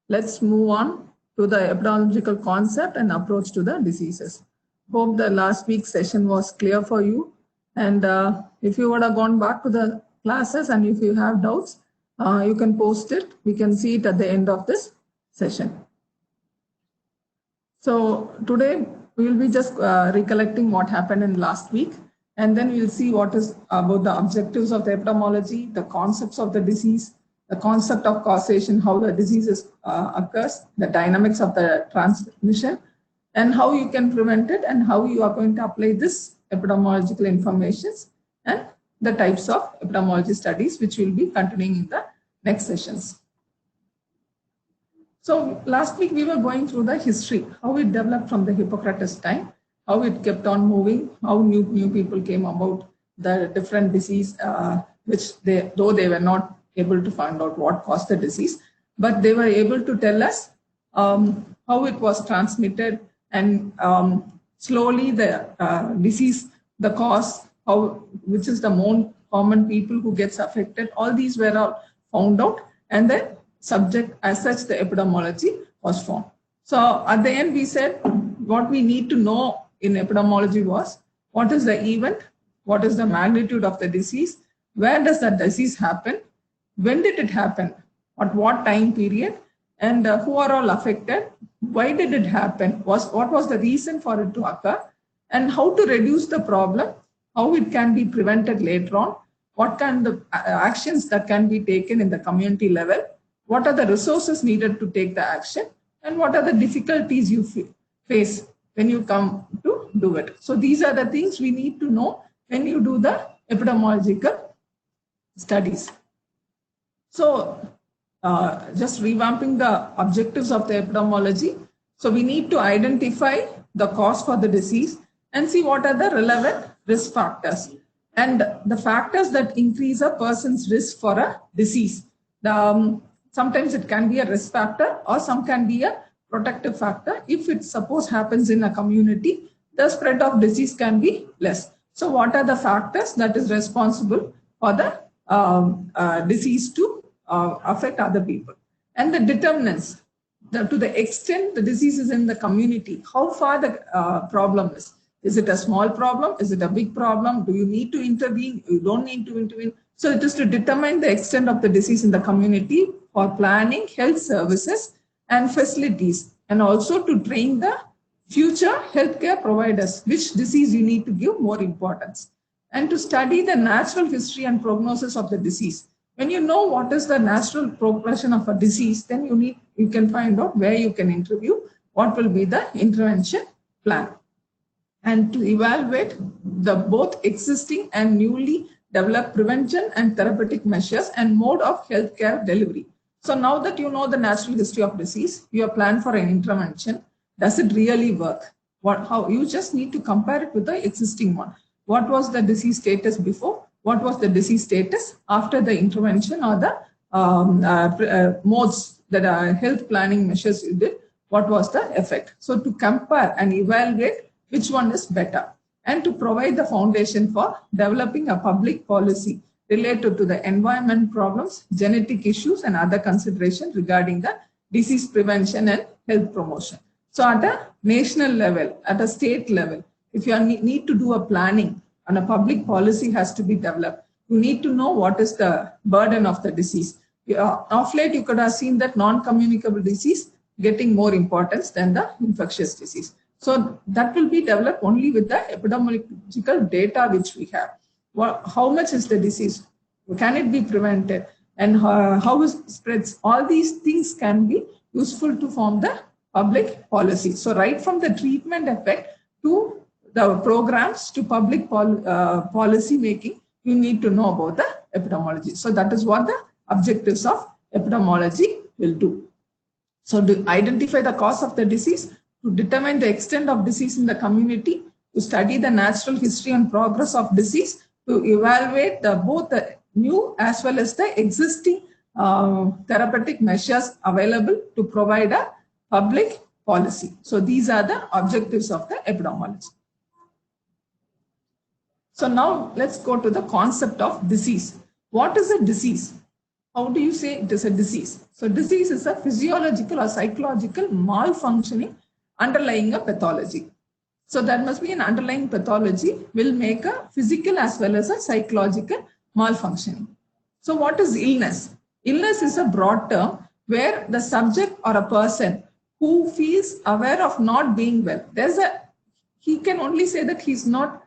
let's move on to the epidemiological concept and approach to the diseases. Hope the last week's session was clear for you. And if you would have gone back to the classes and if you have doubts, you can post it. We can see it at the end of this session. So today we will be just recollecting what happened in last week, and then we'll see what is about the objectives of the epidemiology, the concepts of the disease, the concept of causation, how the disease occurs, the dynamics of the transmission, and how you can prevent it, and how you are going to apply this epidemiological information, and the types of epidemiology studies which will be continuing in the next sessions. So last week we were going through the history, how it developed from the Hippocrates time, how it kept on moving, how new people came about, the different disease, which though they were not able to find out what caused the disease, but they were able to tell us how it was transmitted, and slowly the disease, the cause, which is the more common people who gets affected, all these were all found out, and then subject as such the epidemiology was formed. So at the end we said what we need to know in epidemiology was what is the event, what is the magnitude of the disease, where does the disease happen, when did it happen, at what time period, and who are all affected, why did it happen, what was the reason for it to occur, and how to reduce the problem, how it can be prevented later on, what kind of actions that can be taken in the community level, what are the resources needed to take the action, and what are the difficulties you face when you come to do it. So these are the things we need to know when you do the epidemiological studies. So just revamping the objectives of the epidemiology. So we need to identify the cause for the disease and see what are the relevant risk factors and the factors that increase a person's risk for a disease. Sometimes it can be a risk factor or some can be a protective factor. If it suppose happens in a community, the spread of disease can be less. So what are the factors that is responsible for the disease to affect other people? And the determinants, to the extent the disease is in the community, how far the problem is. Is it a small problem? Is it a big problem? Do you need to intervene? You don't need to intervene. So it is to determine the extent of the disease in the community for planning health services and facilities, and also to train the future healthcare providers, which disease you need to give more importance, and to study the natural history and prognosis of the disease. When you know what is the natural progression of a disease, then you can find out where you can intervene, what will be the intervention plan, and to evaluate the both existing and newly developed prevention and therapeutic measures and mode of healthcare delivery. So now that you know the natural history of disease, your plan for an intervention, does it really work? How you just need to compare it with the existing one. What was the disease status before? What was the disease status after the intervention or the modes that are health planning measures you did? What was the effect? So to compare and evaluate which one is better, and to provide the foundation for developing a public policy related to the environment problems, genetic issues, and other considerations regarding the disease prevention and health promotion. So at a national level, at a state level, if you need to do a planning and a public policy has to be developed, you need to know what is the burden of the disease. Of late, you could have seen that non-communicable disease getting more importance than the infectious disease. So that will be developed only with the epidemiological data which we have. How much is the disease? Can it be prevented? And how it spreads? All these things can be useful to form the public policy. So right from the treatment effect to the programs to public policy making, you need to know about the epidemiology. So that is what the objectives of epidemiology will do. So to identify the cause of the disease, to determine the extent of disease in the community, to study the natural history and progress of disease, to evaluate both the new as well as the existing therapeutic measures available to provide a public policy. So these are the objectives of the epidemiology. So now let's go to the concept of disease. What is a disease? how do you say it is a disease? So disease is a physiological or psychological malfunctioning underlying a pathology. So there must be an underlying pathology will make a physical as well as a psychological malfunctioning. So what is illness? Illness is a broad term where the subject or a person who feels aware of not being well, he can only say that he's not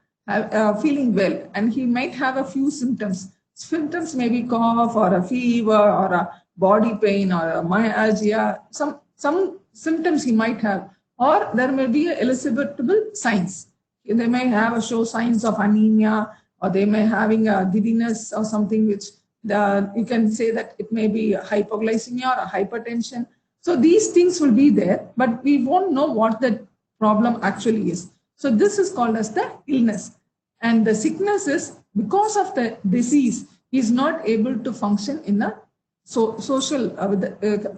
feeling well, and he might have a few symptoms. Symptoms may be cough or a fever or a body pain or a myalgia, some symptoms he might have, or there may be elicible signs. They may have a show signs of anemia, or they may having a giddiness or something which you can say that it may be hypoglycemia or a hypertension. So these things will be there, but we won't know what the problem actually is. So this is called as the illness. And the sickness is because of the disease, he is not able to function in a social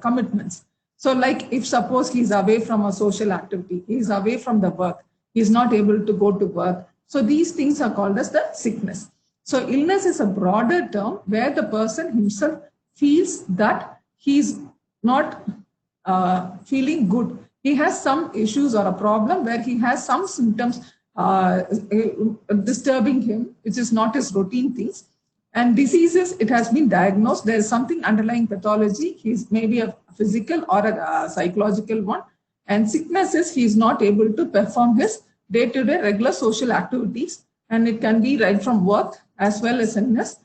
commitments. So like if suppose he is away from a social activity, he is away from the work, he is not able to go to work. So these things are called as the sickness. So illness is a broader term where the person himself feels that he is not feeling good. He has some issues or a problem where he has some symptoms disturbing him, which is not his routine things. And diseases, it has been diagnosed. There is something underlying pathology. He's maybe a physical or a psychological one. And sicknesses, he is not able to perform his day-to-day regular social activities. And it can be right from work as well as in his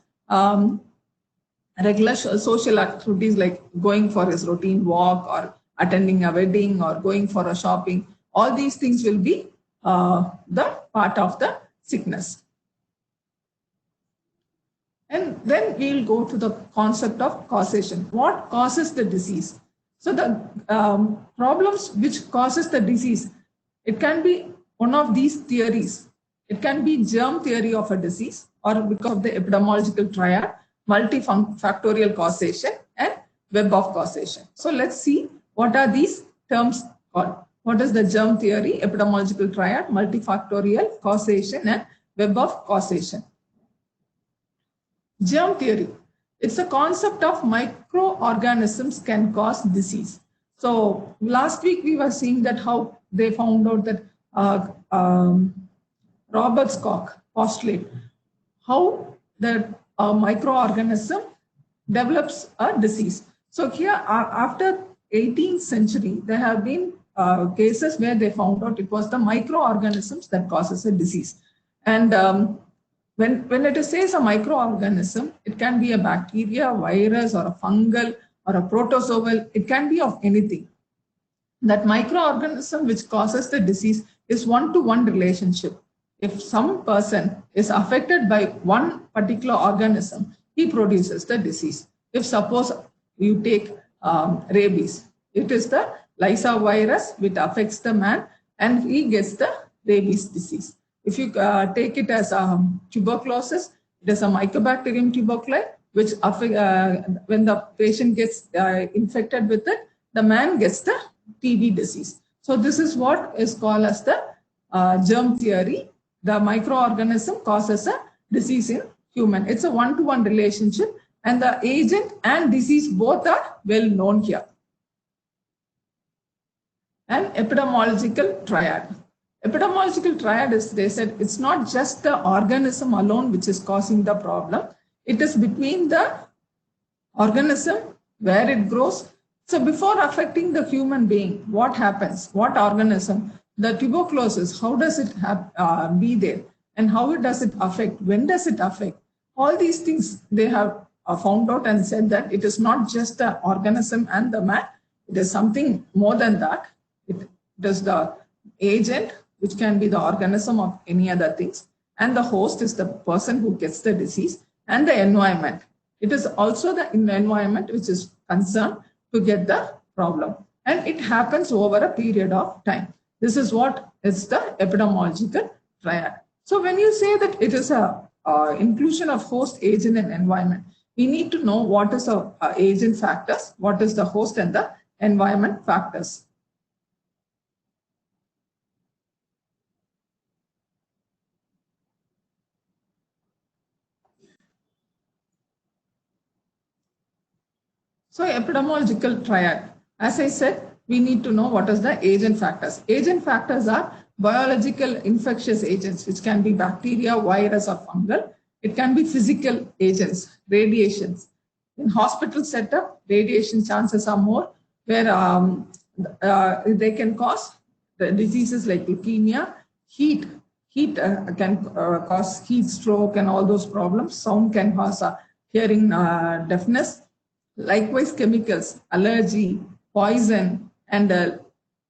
regular social activities like going for his routine walk or attending a wedding or going for a shopping. All these things will be the part of the sickness. And then we'll go to the concept of causation. What causes the disease? So the problems which causes the disease, it can be one of these theories. It can be germ theory of a disease, or because of the epidemiological triad, multifactorial causation, and web of causation. So let's see what are these terms called. What is the germ theory, epidemiological triad, multifactorial causation, and web of causation? Germ theory. It's a concept of microorganisms can cause disease. So last week we were seeing that how they found out that Robert's Koch postulate how the microorganism develops a disease. So here after 18th century, there have been cases where they found out it was the microorganisms that causes a disease. And when it says a microorganism, it can be a bacteria, a virus, or a fungal, or a protozoal. It can be of anything. That microorganism which causes the disease is one-to-one relationship. If some person is affected by one particular organism, he produces the disease. If suppose you take rabies, it is the Lysa virus which affects the man and he gets the rabies disease. If you take it as tuberculosis, it is a Mycobacterium tuberculi, which when the patient gets infected with it, the man gets the TB disease. So this is what is called as the germ theory. The microorganism causes a disease in human. It's a one-to-one relationship, and the agent and disease both are well known here. And epidemiological triad. Epidemiological triad is, they said, it's not just the organism alone which is causing the problem. It is between the organism, where it grows. So before affecting the human being, what happens? What organism? The tuberculosis, how does it be there? And how does it affect? When does it affect? All these things they have found out and said that it is not just the organism and the man. It is something more than that. It is the agent, which can be the organism of any other things. And the host is the person who gets the disease, and the environment. It is also the environment which is concerned to get the problem. And it happens over a period of time. This is what is the epidemiological triad. So when you say that it is a inclusion of host, agent, and environment, we need to know what is the agent factors, what is the host and the environment factors. So epidemiological triad, as I said, we need to know what is the agent factors. Agent factors are biological infectious agents, which can be bacteria, virus, or fungal. It can be physical agents, radiations. In hospital setup, radiation chances are more, where they can cause the diseases like leukemia, heat. Heat can cause heat stroke and all those problems. Sound can cause hearing deafness. Likewise, chemicals, allergy, poison, and there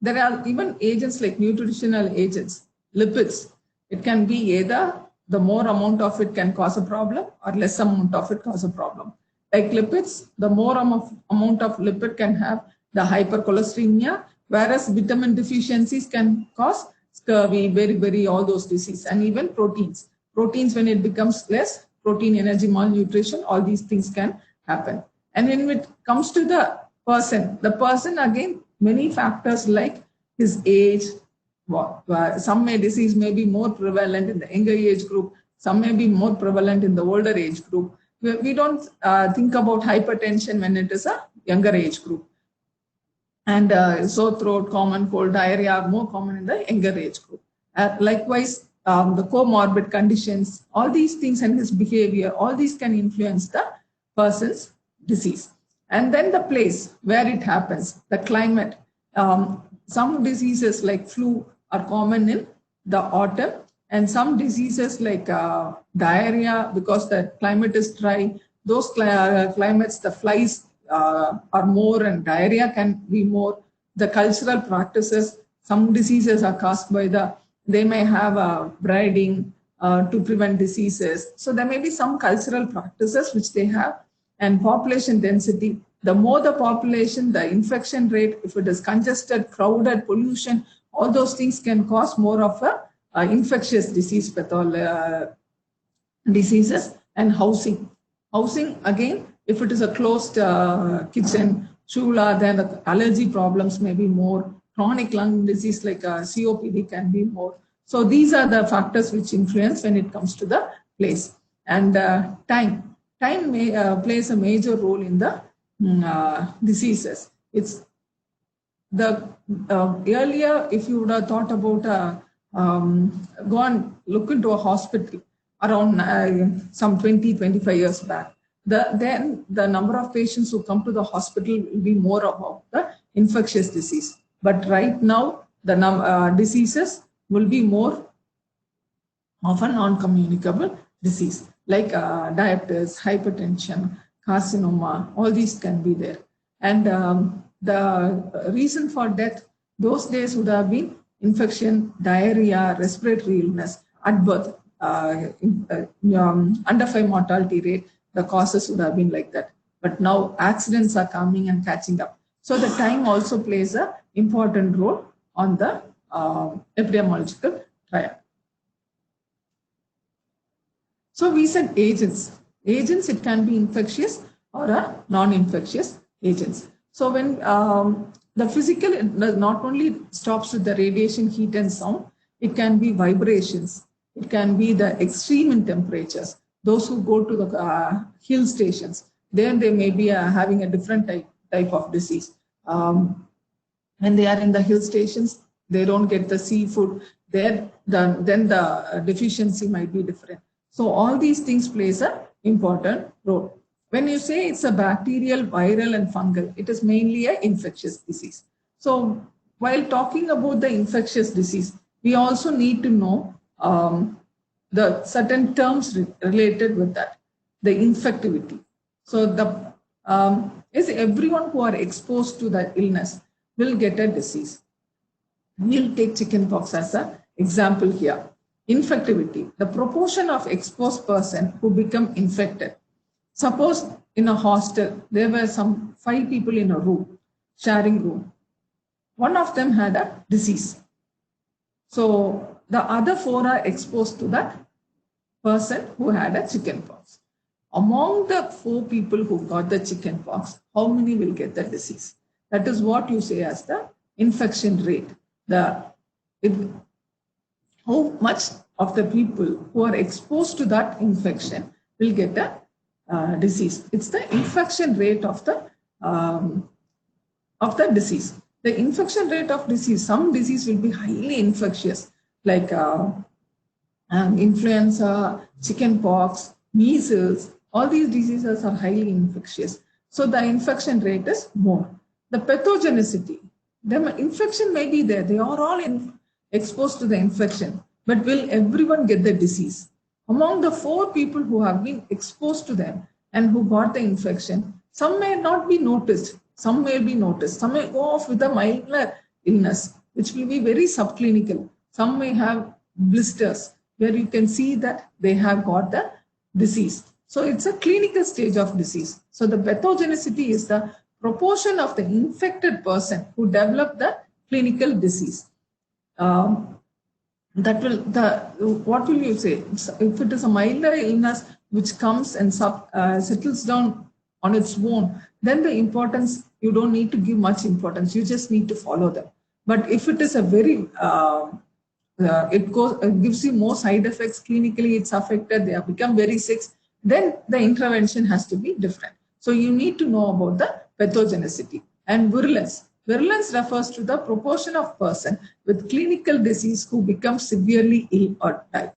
are even agents like nutritional agents, lipids. It can be either the more amount of it can cause a problem or less amount of it cause a problem. Like lipids, the more amount of lipid can have the hypercholesteremia, whereas vitamin deficiencies can cause scurvy, beriberi, all those diseases, and even proteins. Proteins, when it becomes less, protein energy malnutrition, all these things can happen. And when it comes to the person again, many factors like his age, some disease may be more prevalent in the younger age group, some may be more prevalent in the older age group. We don't think about hypertension when it is a younger age group. And sore throat, common cold, diarrhea are more common in the younger age group. Likewise, the comorbid conditions, all these things and his behavior, all these can influence the person's disease. And then the place where it happens, the climate. Some diseases like flu are common in the autumn, and some diseases like diarrhea, because the climate is dry, those climates, the flies are more and diarrhea can be more. The cultural practices, some diseases are caused by they may have breeding to prevent diseases. So there may be some cultural practices which they have. And population density, the more the population, the infection rate, if it is congested, crowded, pollution, all those things can cause more of a infectious disease diseases. And housing. Housing, again, if it is a closed kitchen, chula, then the allergy problems may be more. Chronic lung disease like COPD can be more. So these are the factors which influence when it comes to the place. And time. Time plays a major role in the diseases. It's the earlier, if you would have thought about go and look into a hospital around some 20-25 years back, then the number of patients who come to the hospital will be more about the infectious disease. But right now, the diseases will be more of a non-communicable disease, like diabetes, hypertension, carcinoma, all these can be there. And the reason for death, those days would have been infection, diarrhea, respiratory illness, at birth, under 5 mortality rate, the causes would have been like that. But now accidents are coming and catching up. So the time also plays an important role on the epidemiological triad. So we said agents. Agents, it can be infectious or a non-infectious agents. So when the physical, it not only stops with the radiation, heat and sound, it can be vibrations. It can be the extreme in temperatures. Those who go to the hill stations, then they may be having a different type of disease. When they are in the hill stations, they don't get the seafood. Then the deficiency might be different. So all these things plays an important role. When you say it's a bacterial, viral, and fungal, it is mainly an infectious disease. So while talking about the infectious disease, we also need to know the certain terms related with that, the infectivity. So is everyone who are exposed to the illness will get a disease. We'll take chickenpox as an example here. Infectivity, the proportion of exposed person who become infected. Suppose in a hostel, there were some 5 people in a room, sharing room. One of them had a disease. So the other 4 are exposed to that person who had a chickenpox. Among the 4 people who got the chickenpox, how many will get the disease? That is what you say as the infection rate. How much of the people who are exposed to that infection will get a disease. It's the infection rate of the um, of the disease. The infection rate of disease, some disease will be highly infectious, like influenza, chickenpox, measles, all these diseases are highly infectious. So the infection rate is more. The pathogenicity, the infection may be there, they are all exposed to the infection, but will everyone get the disease? Among the 4 people who have been exposed to them and who got the infection, some may not be noticed, some may be noticed, some may go off with a milder illness, which will be very subclinical. Some may have blisters where you can see that they have got the disease. So it's a clinical stage of disease. So the pathogenicity is the proportion of the infected person who develop the clinical disease. Um, that will the what will you say if it is a milder illness which comes and settles down on its own, then the importance, you don't need to give much importance, you just need to follow them. But if it is a very it gives you more side effects clinically, it's affected, they have become very sick, then the intervention has to be different. So you need to know about the pathogenicity. And virulence, virulence refers to the proportion of person with clinical disease who become severely ill or die.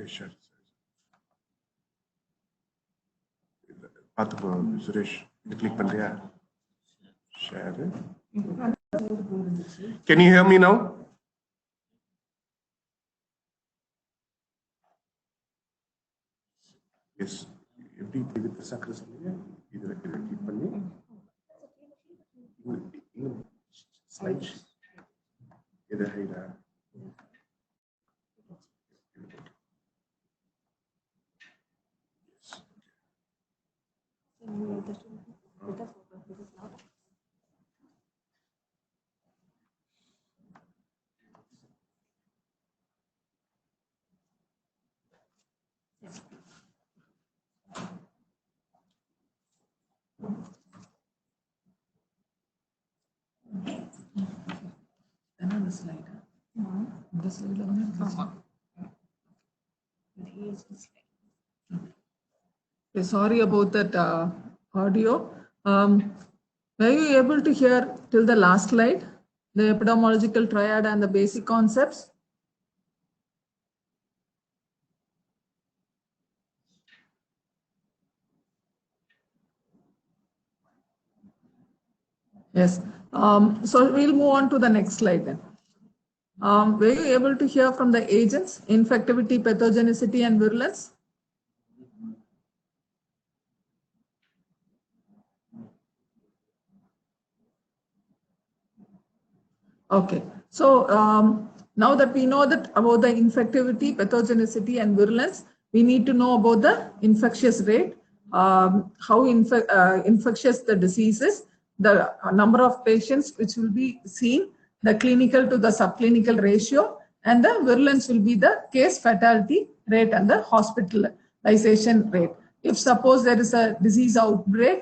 Sure. Suresh, click pandya. Share. Can you hear me now? Yes. எப்படி இது பிரசாக்கிற சொல்லுங்க இதுல click பண்ணி slide இது ஹைடா Another slide. The slide okay, sorry about that audio. Were you able to hear till the last slide, the epidemiological triad and the basic concepts? Yes. So we'll move on to the next slide then. Were you able to hear from the agents, infectivity, pathogenicity, and virulence? Okay. So now that we know that about the infectivity, pathogenicity, and virulence, we need to know about the infectious rate, how infectious the disease is, the number of patients which will be seen, the clinical to the subclinical ratio, and the virulence will be the case fatality rate and the hospitalization rate. If suppose there is a disease outbreak,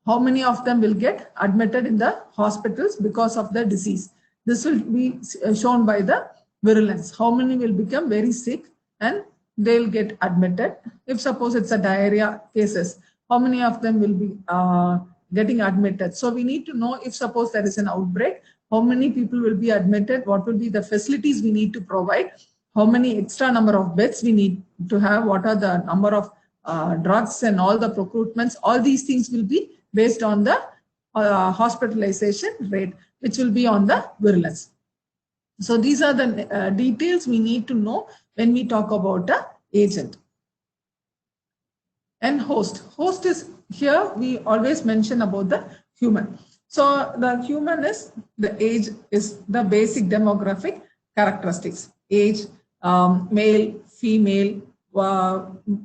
how many of them will get admitted in the hospitals because of the disease? This will be shown by the virulence. How many will become very sick and they'll get admitted? If suppose it's a diarrhea cases, how many of them will be getting admitted? So we need to know if suppose there is an outbreak, how many people will be admitted, what will be the facilities we need to provide, how many extra number of beds we need to have, what are the number of drugs and all the procurements. All these things will be based on the hospitalization rate, which will be on the virulence. So these are the details we need to know when we talk about the agent. And host. Host is here, we always mention about the human. So the human is, the age is the basic demographic characteristics. Age, male, female,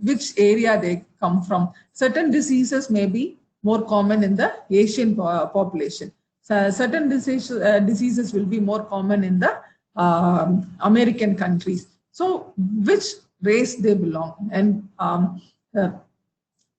which area they come from. Certain diseases may be more common in the Asian population. So certain diseases will be more common in the American countries. So which race they belong, and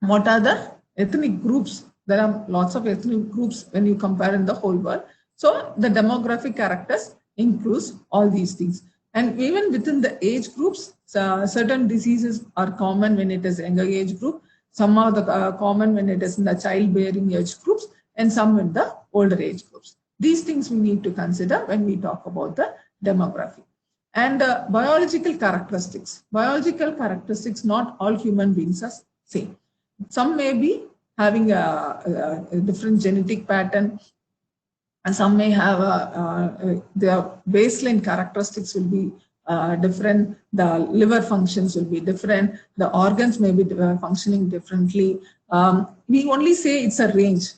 what are the ethnic groups? There are lots of ethnic groups when you compare in the whole world. So the demographic characters includes all these things. And even within the age groups, certain diseases are common when it is younger age group. Some are the common when it is in the childbearing age groups, and some in the older age groups. These things we need to consider when we talk about the demography. And biological characteristics. Biological characteristics, not all human beings are same. Some may be having a different genetic pattern, and some may have their baseline characteristics will be different. The liver functions will be different. The organs may be functioning differently. We only say it's a range.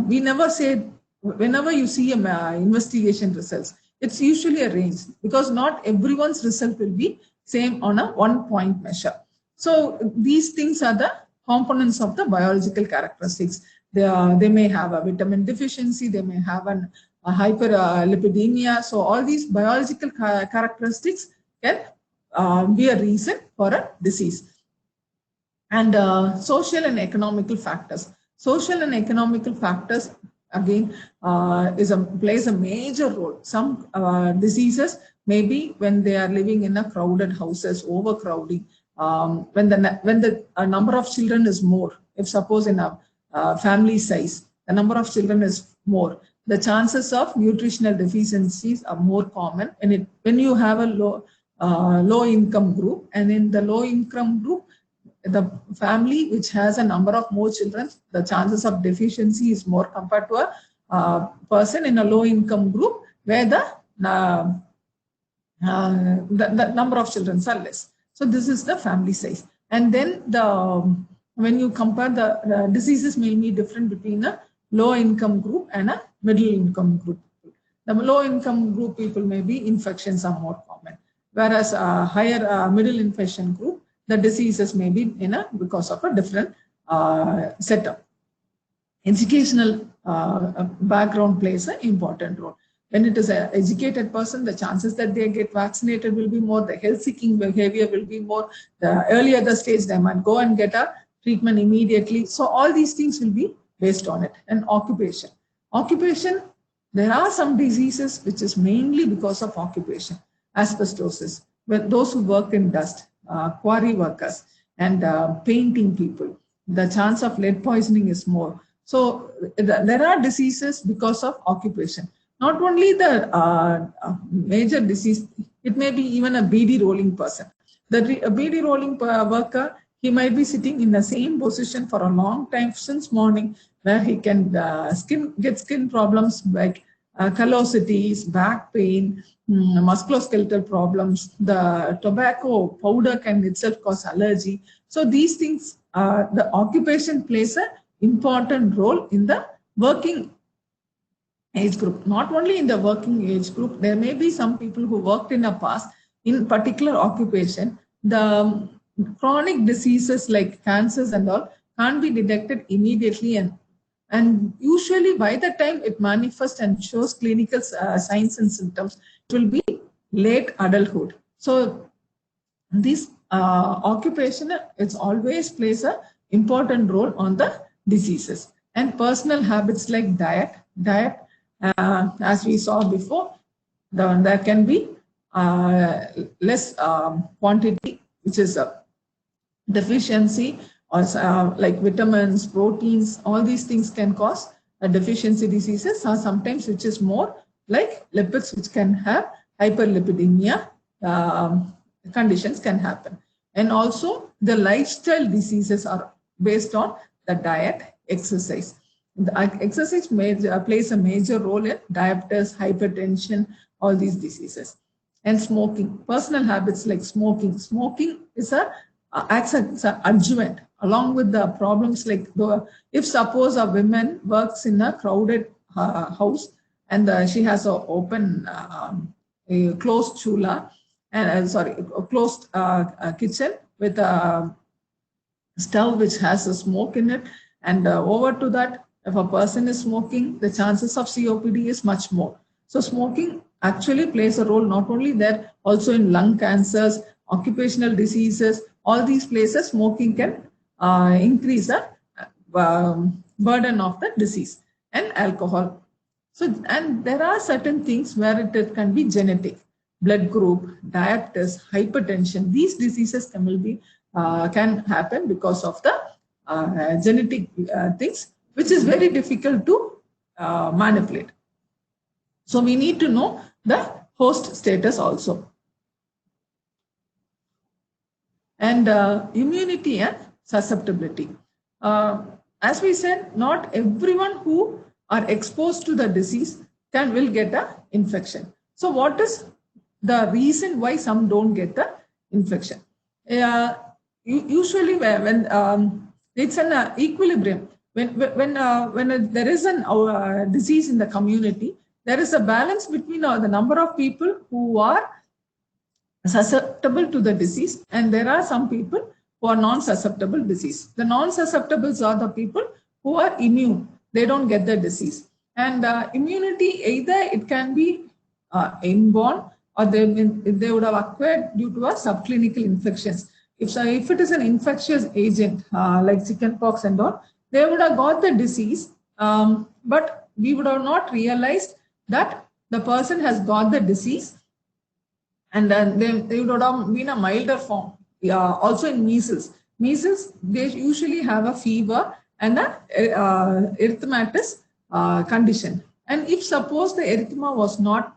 We never say, whenever you see investigation results, it's usually a range, because not everyone's result will be same on a 1-point measure. So these things are the components of the biological characteristics. They may have a vitamin deficiency, they may have a hyperlipidemia. So all these biological characteristics can be a reason for a disease. And social and economical factors. Social and economical factors, again, plays a major role. Some diseases may be when they are living in a crowded houses, overcrowding, when the number of children is more. If suppose in a family size, the number of children is more, the chances of nutritional deficiencies are more common. And when you have a low income group, and in the low income group, the family which has a number of more children, the chances of deficiency is more compared to a person in a low income group where the number of children are less. So this is the family size. And then when you compare the diseases may be different between a low income group and a middle income group. The low income group people maybe infections are more common, whereas higher middle infection group, the diseases may be because of a different setup. Educational background plays an important role. When it is an educated person, the chances that they get vaccinated will be more, the health-seeking behavior will be more, the earlier the stage, they might go and get a treatment immediately. So all these things will be based on it. And occupation. Occupation, there are some diseases which is mainly because of occupation. Asbestosis, when those who work in dust, quarry workers, and painting people, the chance of lead poisoning is more. So there are diseases because of occupation. Not only the major disease, it may be even a beady rolling person. A beady rolling worker, he might be sitting in the same position for a long time since morning, where he can get skin problems like callosities, back pain, musculoskeletal problems. The tobacco powder can itself cause allergy. So these things, the occupation plays an important role in the working age group. Not only in the working age group, there may be some people who worked in the past in particular occupation. The chronic diseases like cancers and all can't be detected immediately, and usually by the time it manifests and shows clinical signs and symptoms, it will be late adulthood. So this occupation, it always plays an important role on the diseases. And personal habits like diet, as we saw before, there can be less quantity, which is a deficiency, or like vitamins, proteins, all these things can cause a deficiency diseases, or sometimes which is more like lipids, which can have hyperlipidemia conditions can happen. And also the lifestyle diseases are based on the diet, exercise. The exercise plays a major role in diabetes, hypertension, all these diseases. And smoking, personal habits like smoking. Smoking is acts as an adjuvant along with the problems like if suppose a woman works in a crowded house and she has an open, a closed chula, and a closed kitchen with a stove which has a smoke in it, and over to that, if a person is smoking, the chances of COPD is much more. So smoking actually plays a role not only there, also in lung cancers, occupational diseases, all these places smoking can increase the burden of the disease. And alcohol. So, and there are certain things where it can be genetic, blood group, diabetes, hypertension. These diseases can happen because of the genetic things, which is very difficult to manipulate. So we need to know the host status also. And immunity and susceptibility. As we said, not everyone who are exposed to the disease will get an infection. So what is the reason why some don't get the infection? Usually when it's an equilibrium, when there is a disease in the community, there is a balance between the number of people who are susceptible to the disease, and there are some people who are non-susceptible disease. The non-susceptibles are the people who are immune. They don't get the disease. And immunity, either it can be inborn, or they would have acquired due to a subclinical infections. If it is an infectious agent like chickenpox and all, they would have got the disease, but we would have not realized that the person has got the disease, and then they would have been a milder form. Also in measles, they usually have a fever and a erythematous condition. And if suppose the erythema was not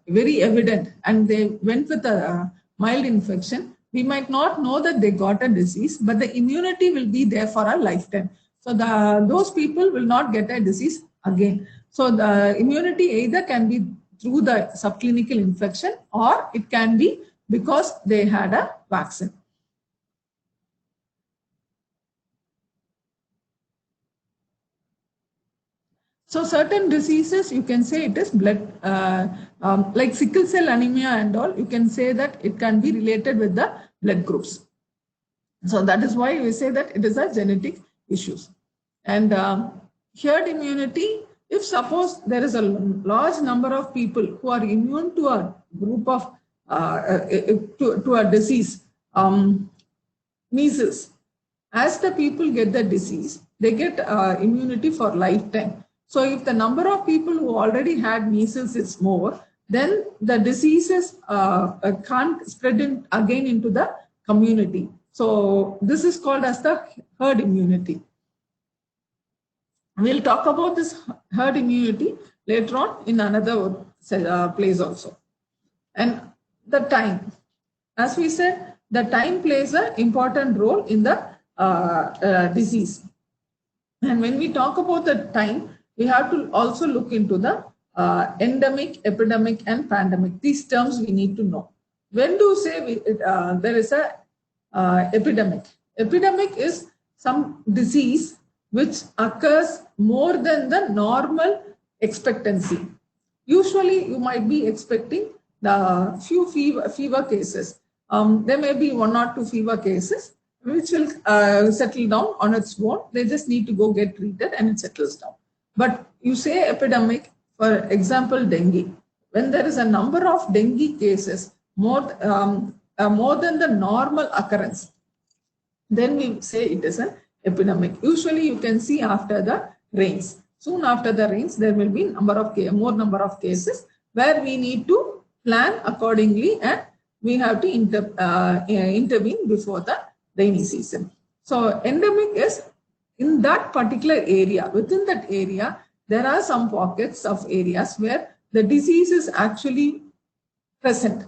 very evident and they went with a mild infection, we might not know that they got a disease, but the immunity will be there for a lifetime. So those people will not get a disease again. So the immunity either can be through the subclinical infection or it can be because they had a vaccine. So certain diseases, you can say it is blood, like sickle cell anemia and all, you can say that it can be related with the blood groups. So that is why we say that it is a genetic issues. And herd immunity, if suppose there is a large number of people who are immune to a group of, to a disease, measles, as the people get the disease, they get immunity for lifetime. So if the number of people who already had measles is more, then the diseases can't spread again into the community. So this is called as the herd immunity. We'll talk about this herd immunity later on in another place also. And the time, as we said, the time plays an important role in the disease. And when we talk about the time, we have to also look into the endemic, epidemic, and pandemic. These terms we need to know. When do say there is a epidemic? Epidemic is some disease which occurs more than the normal expectancy. Usually, you might be expecting the few fever cases. There may be 1 or 2 fever cases which will settle down on its own. They just need to go get treated and it settles down. But you say epidemic, for example, dengue. When there is a number of dengue cases more than the normal occurrence, then we say it is an epidemic. Usually you can see after the rains. Soon after the rains, there will be more number of cases where we need to plan accordingly and we have to intervene before the rainy season. So endemic is in that particular area. Within that area, there are some pockets of areas where the disease is actually present.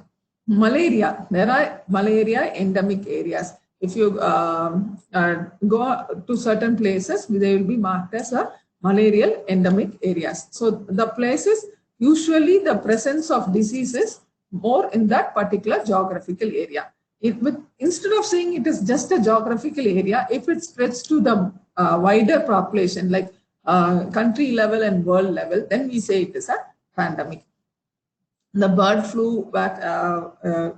Malaria, there are malaria endemic areas. If you go to certain places, they will be marked as a malarial endemic areas. So the places, usually the presence of disease is more in that particular geographical area. Instead of saying it is just a geographical area, if it spreads to the wider population, like country level and world level, then we say it is a pandemic. The bird flu,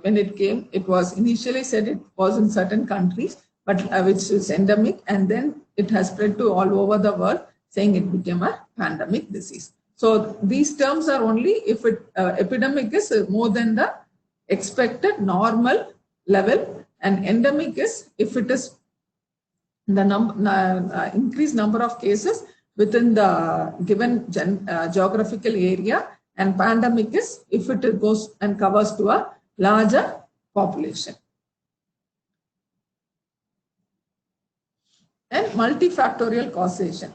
when it came, it was initially said it was in certain countries, but which is endemic, and then it has spread to all over the world, saying it became a pandemic disease. So these terms are only if epidemic is more than the expected normal level, and endemic is if it is the increased number of cases within the given geographical area, and pandemic is if it goes and covers to a larger population. And multifactorial causation.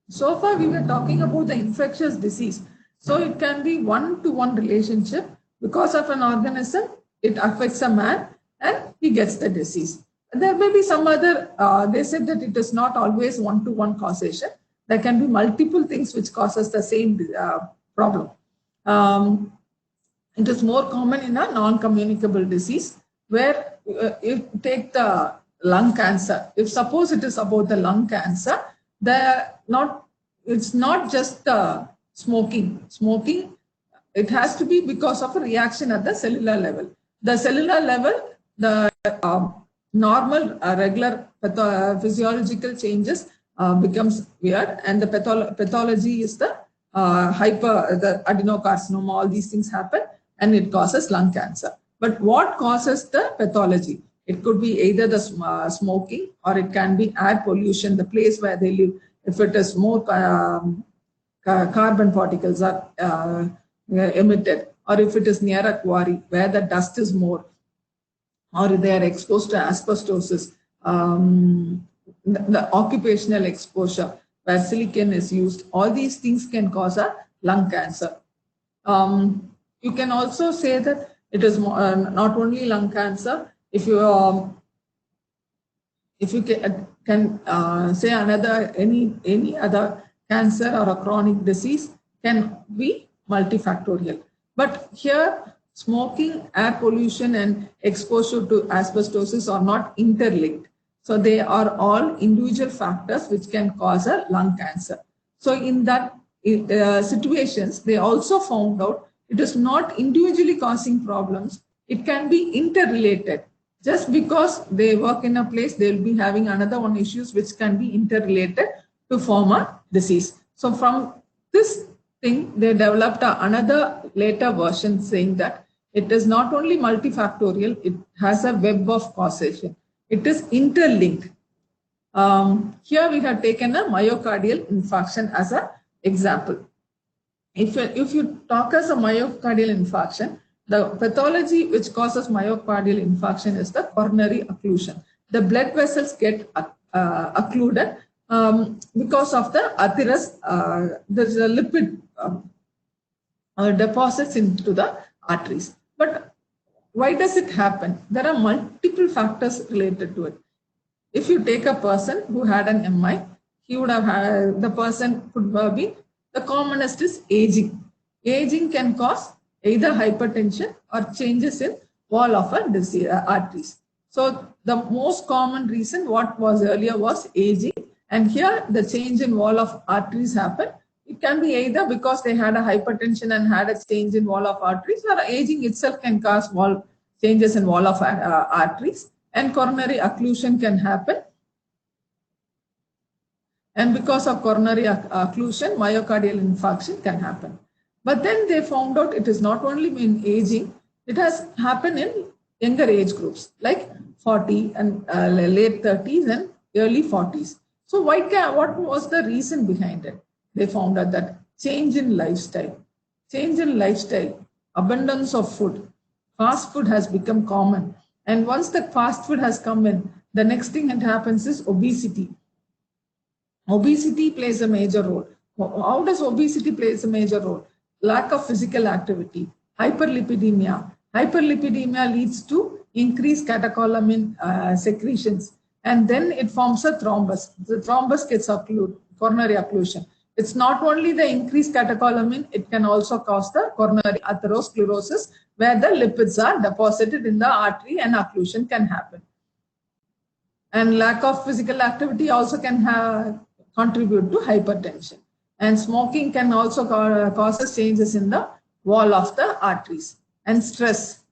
So far we were talking about the infectious disease. So it can be one-to-one relationship. Because of an organism, it affects a man and he gets the disease. There may be some other, they said that it is not always one-to-one causation. There can be multiple things which causes the same problem. It is more common in a non-communicable disease where you take the lung cancer. If suppose it is about the lung cancer, it's not just smoking. Smoking, it has to be because of a reaction at the cellular level. The cellular level, the normal, regular physiological changes becomes weird, and the pathology is the the adenocarcinoma. All these things happen, and it causes lung cancer. But what causes the pathology? It could be either the smoking, or it can be air pollution, the place where they live. If it is more carbon particles are emitted, or if it is near a quarry where the dust is more, or they are exposed to asbestosis, the occupational exposure where silicon is used, all these things can cause a lung cancer. You can also say that it is not only lung cancer. If you can say any other cancer or a chronic disease can be multifactorial. But here, smoking, air pollution, and exposure to asbestosis are not interlinked. So they are all individual factors which can cause a lung cancer. So in that situations, they also found out it is not individually causing problems. It can be interrelated. Just because they work in a place, they will be having another one issues which can be interrelated to form a disease. So from this thing, they developed another later version saying that it is not only multifactorial, it has a web of causation. It is interlinked. Here we have taken a myocardial infarction as an example. If you talk as a myocardial infarction, the pathology which causes myocardial infarction is the coronary occlusion. The blood vessels get occluded because of the atherus, there's a lipid deposits into the arteries. But why does it happen? There are multiple factors related to it. If you take a person who had an MI, he would have had, the person could be, the commonest is aging. Aging can cause either hypertension or changes in wall of arteries. So the most common reason what was earlier was aging, and here the change in wall of arteries happen. It can be either because they had a hypertension and had a change in wall of arteries, or aging itself can cause changes in wall of arteries, and coronary occlusion can happen. And because of coronary occlusion, myocardial infarction can happen. But then they found out it is not only in aging, it has happened in younger age groups like 40 and late 30s and early 40s. So what was the reason behind it? They found out that change in lifestyle, abundance of food, fast food has become common. And once the fast food has come in, the next thing that happens is obesity. Obesity plays a major role. How does obesity play a major role? Lack of physical activity, hyperlipidemia. Hyperlipidemia leads to increased catecholamine secretions, and then it forms a thrombus. The thrombus gets occluded, coronary occlusion. It's not only the increased catecholamine, it can also cause the coronary atherosclerosis, where the lipids are deposited in the artery and occlusion can happen. And lack of physical activity also can contribute to hypertension. And smoking can also cause changes in the wall of the arteries. And stress.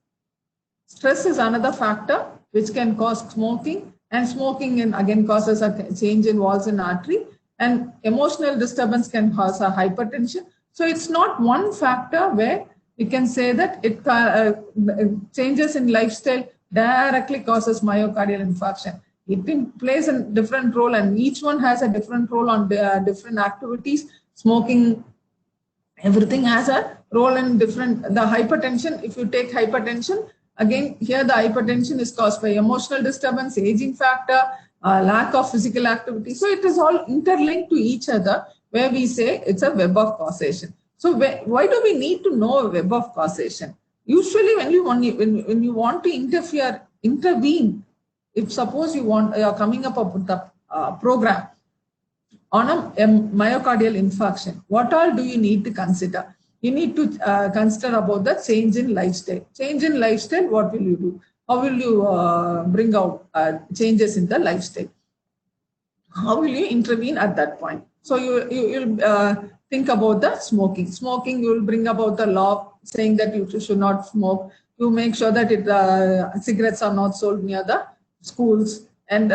Stress is another factor which can cause smoking, and smoking again causes a change in walls in artery, and emotional disturbance can cause a hypertension. So it's not one factor where we can say that it changes in lifestyle directly causes myocardial infarction. It plays a different role, and each one has a different role on different activities. Smoking, everything has a role in different. The hypertension, if you take hypertension, again here the hypertension is caused by emotional disturbance, aging factor, lack of physical activity. So it is all interlinked to each other, where we say it's a web of causation. So why do we need to know a web of causation? Usually when you want to intervene, if suppose you are coming up with a program on a myocardial infarction, what all do you need to consider? You need to consider about the change in lifestyle. Change in lifestyle, what will you do? How will you bring out changes in the lifestyle? How will you intervene at that point? So you'll think about the smoking. Smoking, you will bring about the law saying that you should not smoke. You make sure that cigarettes are not sold near the schools, and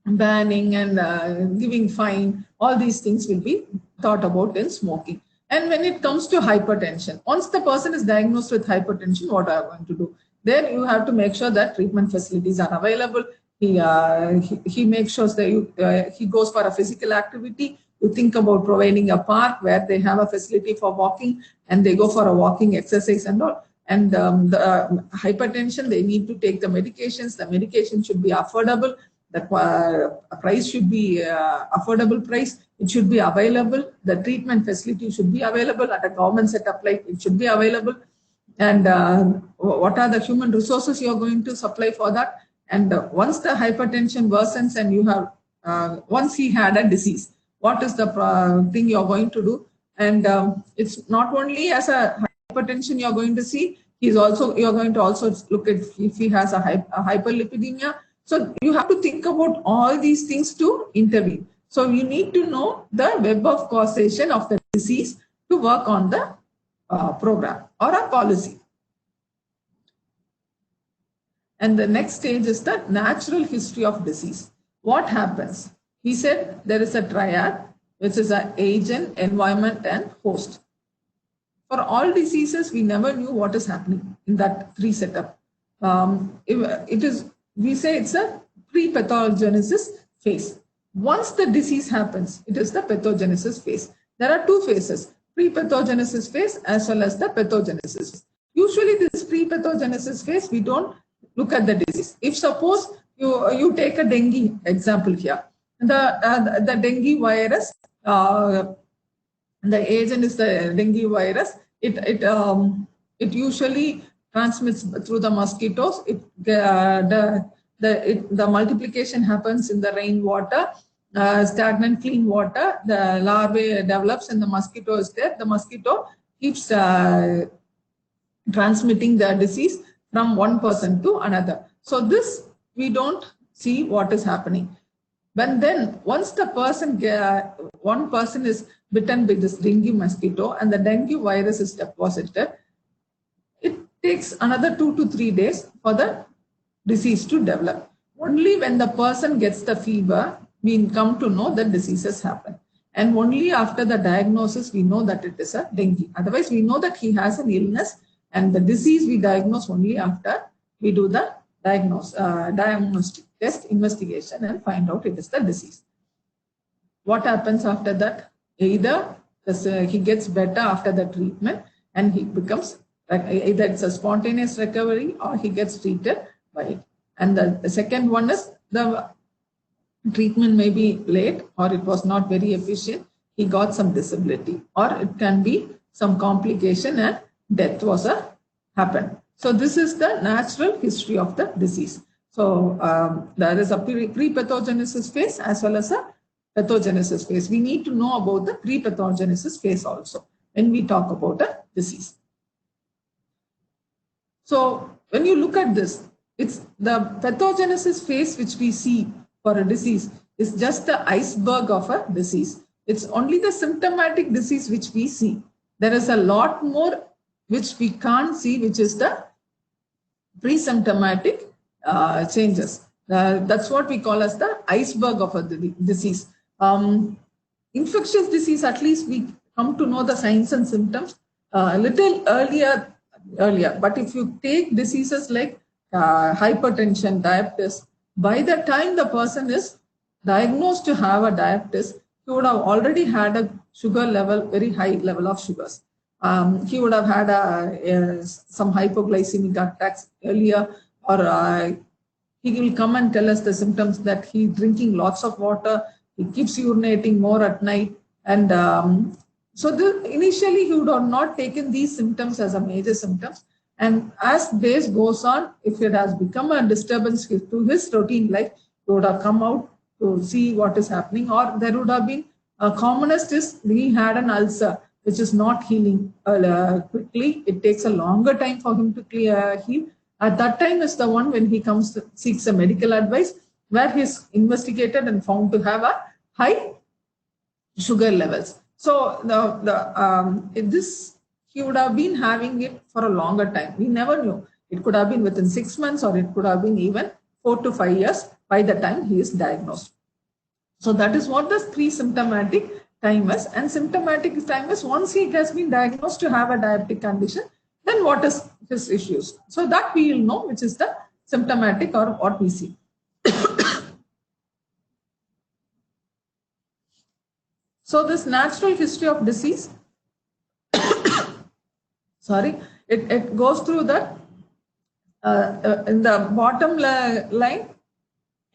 banning and giving fine. All these things will be thought about in smoking. And when it comes to hypertension, once the person is diagnosed with hypertension, what are you going to do? Then you have to make sure that treatment facilities are available. He makes sure that he goes for a physical activity. You think about providing a park where they have a facility for walking, and they go for a walking exercise and all. And the hypertension, they need to take the medications. The medication should be affordable. price should be affordable price. It should be available. The treatment facility should be available at a government setup, like it should be available. And what are the human resources you are going to supply for that? And once the hypertension worsens and you have, once he had a disease, what is the thing you are going to do? And it's not only as a hypertension you are going to see, you're going to also look at if he has a hyperlipidemia. So you have to think about all these things to intervene. So you need to know the web of causation of the disease to work on the program or a policy. And the next stage is the natural history of disease. What happens? He said there is a triad, which is an agent, environment, and host. For all diseases, we never knew what is happening in that three setup. We say it's a pre-pathogenesis phase. Once the disease happens, it is the pathogenesis phase. There are two phases, pre-pathogenesis phase as well as the pathogenesis phase. Usually this pre-pathogenesis phase, we don't look at the disease. If suppose you take a dengue example here, the dengue virus, the agent is the dengue virus. It usually transmits through the mosquitoes. The multiplication happens in the rainwater, stagnant clean water. The larvae develops and the mosquito is there. The mosquito keeps transmitting the disease from one person to another. So this we don't see what is happening. But then once the one person is bitten by this dengue mosquito and the dengue virus is deposited, it takes another 2 to 3 days for the disease to develop. Only when the person gets the fever, we come to know that diseases happen. And only after the diagnosis, we know that it is a dengue. Otherwise, we know that he has an illness, and the disease we diagnose only after we do the diagnostic test investigation and find out it is the disease. What happens after that? Either he gets better after the treatment and he becomes, either it's a spontaneous recovery or he gets treated by it. And the second one is the treatment may be late or it was not very efficient. He got some disability, or it can be some complication and death was happened. So this is the natural history of the disease. So there is a pre-pathogenesis phase as well as a pathogenesis phase. We need to know about the pre-pathogenesis phase also when we talk about a disease. So when you look at this, it's the pathogenesis phase which we see for a disease is just the iceberg of a disease. It's only the symptomatic disease which we see. There is a lot more which we can't see, which is the pre-symptomatic changes. That's what we call as the iceberg of a disease. Infectious disease, at least we come to know the signs and symptoms a little earlier. But if you take diseases like hypertension, diabetes, by the time the person is diagnosed to have a diabetes, he would have already had a sugar level, very high level of sugars. He would have had some hypoglycemic attacks earlier, or he will come and tell us the symptoms that he's drinking lots of water, he keeps urinating more at night. And so initially he would have not taken these symptoms as a major symptoms. And as days goes on, if it has become a disturbance to his routine life, he would have come out to see what is happening. Or there would have been commonest is he had an ulcer which is not healing quickly. It takes a longer time for him to heal. At that time is the one when he comes to seeks a medical advice, where he is investigated and found to have a high sugar levels. So he would have been having it for a longer time. We never knew. It could have been within 6 months, or it could have been even 4 to 5 years by the time he is diagnosed. So that is what the pre-symptomatic time is. And symptomatic time is once he has been diagnosed to have a diabetic condition, then what is his issues. So that we will know which is the symptomatic or what we see. So this natural history of disease, it goes through that in the bottom line,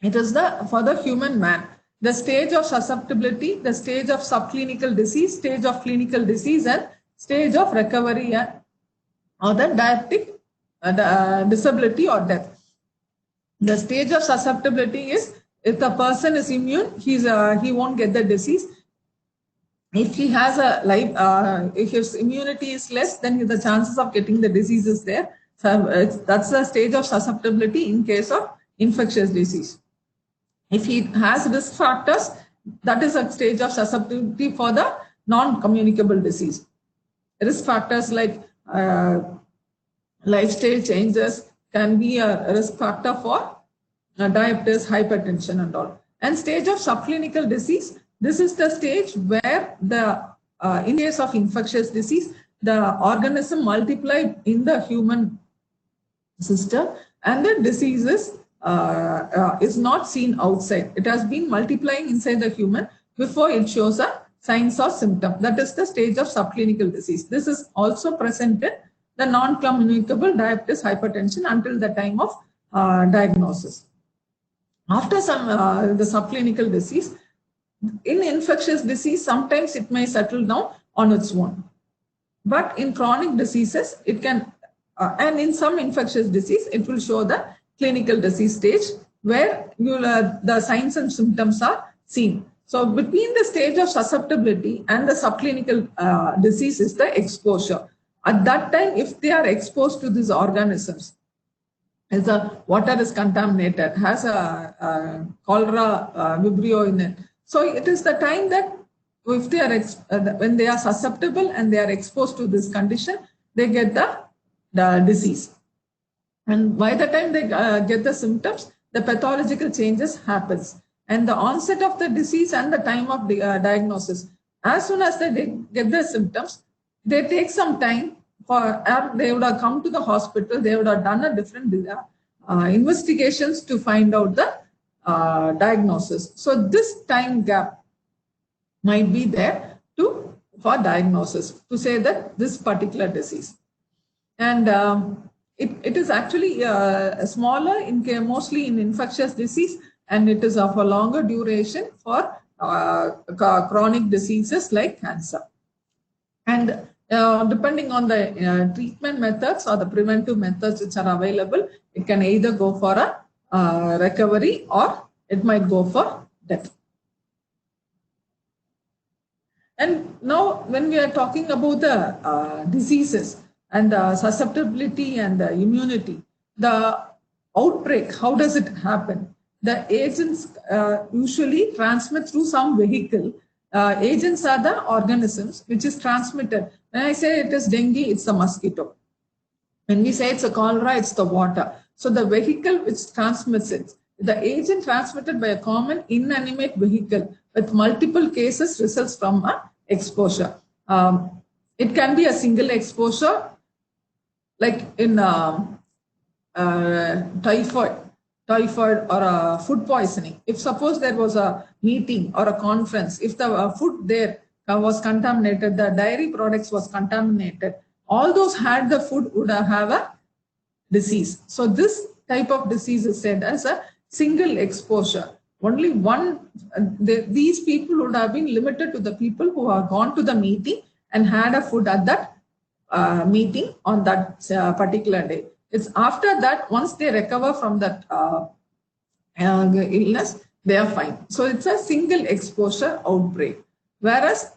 It is for the human man. The stage of susceptibility, the stage of subclinical disease, stage of clinical disease, and stage of recovery or the diabetic disability or death. The stage of susceptibility is if the person is immune, he won't get the disease. If he has if his immunity is less, then the chances of getting the disease is there. So that's the stage of susceptibility in case of infectious disease. If he has risk factors, that is a stage of susceptibility for the non-communicable disease. Risk factors like lifestyle changes can be a risk factor for diabetes, hypertension and all. And stage of subclinical disease, this is the stage where in case of infectious disease, the organism multiplied in the human system and the disease is not seen outside. It has been multiplying inside the human before it shows a signs or symptom. That is the stage of subclinical disease. This is also present in the non-communicable diabetes, hypertension until the time of diagnosis. After the subclinical disease, in infectious disease, sometimes it may settle down on its own. But in chronic diseases, it can, and in some infectious disease, it will show the clinical disease stage where the signs and symptoms are seen. So between the stage of susceptibility and the subclinical disease is the exposure. At that time, if they are exposed to these organisms, as the water is contaminated, has a cholera vibrio in it. So it is the time that if they are when they are susceptible and they are exposed to this condition, they get the disease. And by the time they get the symptoms, the pathological changes happens. And the onset of the disease and the time of the diagnosis, as soon as they get the symptoms, they take some time they would have come to the hospital, they would have done a different investigations to find out the diagnosis. So this time gap might be there for diagnosis to say that this particular disease. And it is actually smaller mostly in infectious disease, and it is of a longer duration for chronic diseases like cancer. And depending on the treatment methods or the preventive methods which are available, it can either go for a recovery or it might go for death. And now when we are talking about the diseases and the susceptibility and the immunity, the outbreak, how does it happen? The agents usually transmit through some vehicle. Agents are the organisms which is transmitted. When I say it is dengue, it's the mosquito. When we say it's a cholera, it's the water. So the vehicle which transmits it, the agent transmitted by a common inanimate vehicle with multiple cases results from an exposure. It can be a single exposure, like in typhoid or food poisoning. If suppose there was a meeting or a conference, if the food there was contaminated, the dairy products was contaminated, all those had the food would have a disease. So this type of disease is said as a single exposure. Only one, these people would have been limited to the people who have gone to the meeting and had a food at that meeting on that particular day. It's after that, once they recover from that illness, they are fine. So it's a single exposure outbreak. Whereas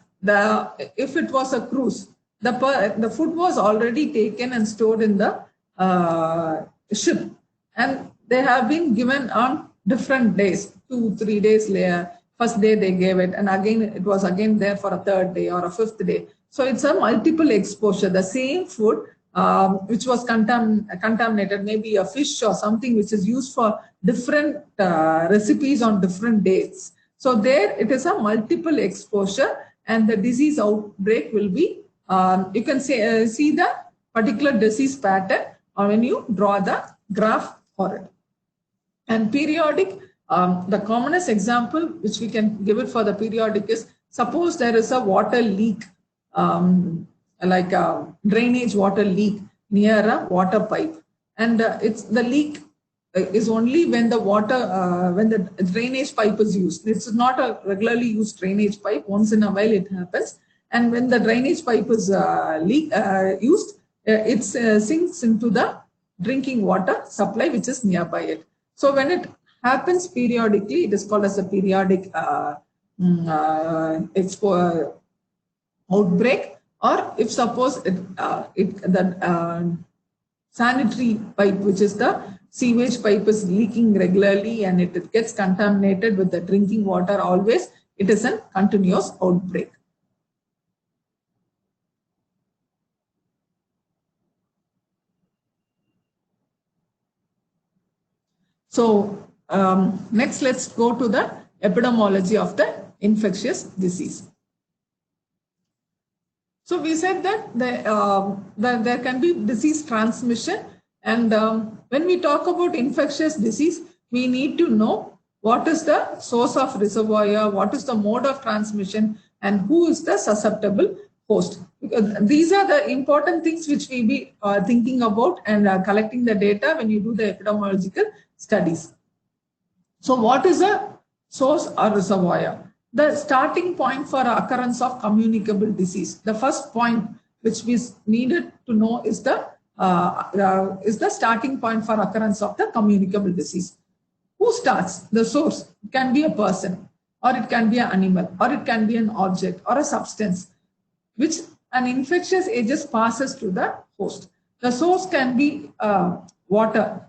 if it was a cruise, the food was already taken and stored in the ship, and they have been given on different days, 2-3 days later. First day they gave it, and again it was again there for a third day or a fifth day. So it's a multiple exposure. The same food which was contaminated, maybe a fish or something which is used for different recipes on different days. So there it is a multiple exposure, and the disease outbreak will be, you can see the particular disease pattern when you draw the graph for it. And periodic, the commonest example which we can give it for the periodic is, suppose there is a water leak, like a drainage water leak near a water pipe, and it's the leak is only when the water, when the drainage pipe is used. This is not a regularly used drainage pipe. Once in a while it happens. And when the drainage pipe is used, it sinks into the drinking water supply which is nearby it. So when it happens periodically, it is called as a periodic outbreak. Or if suppose the sanitary pipe, which is the sewage pipe, is leaking regularly and it gets contaminated with the drinking water always, it is a continuous outbreak. So next, let's go to the epidemiology of the infectious disease. So we said that there can be disease transmission, and when we talk about infectious disease, we need to know what is the source of reservoir, what is the mode of transmission, and who is the susceptible host. Because these are the important things which we be thinking about and collecting the data when you do the epidemiological studies. So what is a source or reservoir? The starting point for occurrence of communicable disease. The first point which we needed to know is the starting point for occurrence of the communicable disease. Who starts? The source. It can be a person, or it can be an animal, or it can be an object or a substance which an infectious agent passes to the host. The source can be water.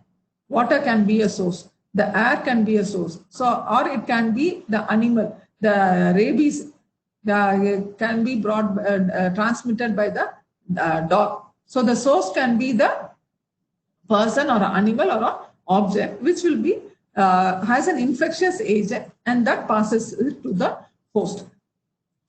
Water can be a source. The air can be a source. So, or it can be the animal. The rabies can be transmitted by the dog. So the source can be the person or an animal or an object which will be has an infectious agent, and that passes it to the host.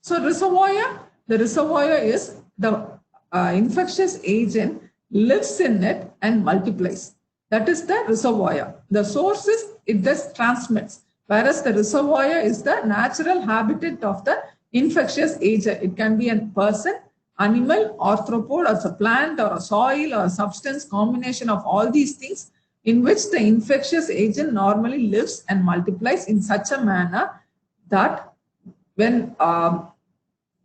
So reservoir, the reservoir is the infectious agent lives in it and multiplies. That is the reservoir. The source is it just transmits. Whereas the reservoir is the natural habitat of the infectious agent. It can be a person, animal, arthropod, or a plant, or a soil, or a substance, combination of all these things in which the infectious agent normally lives and multiplies in such a manner that when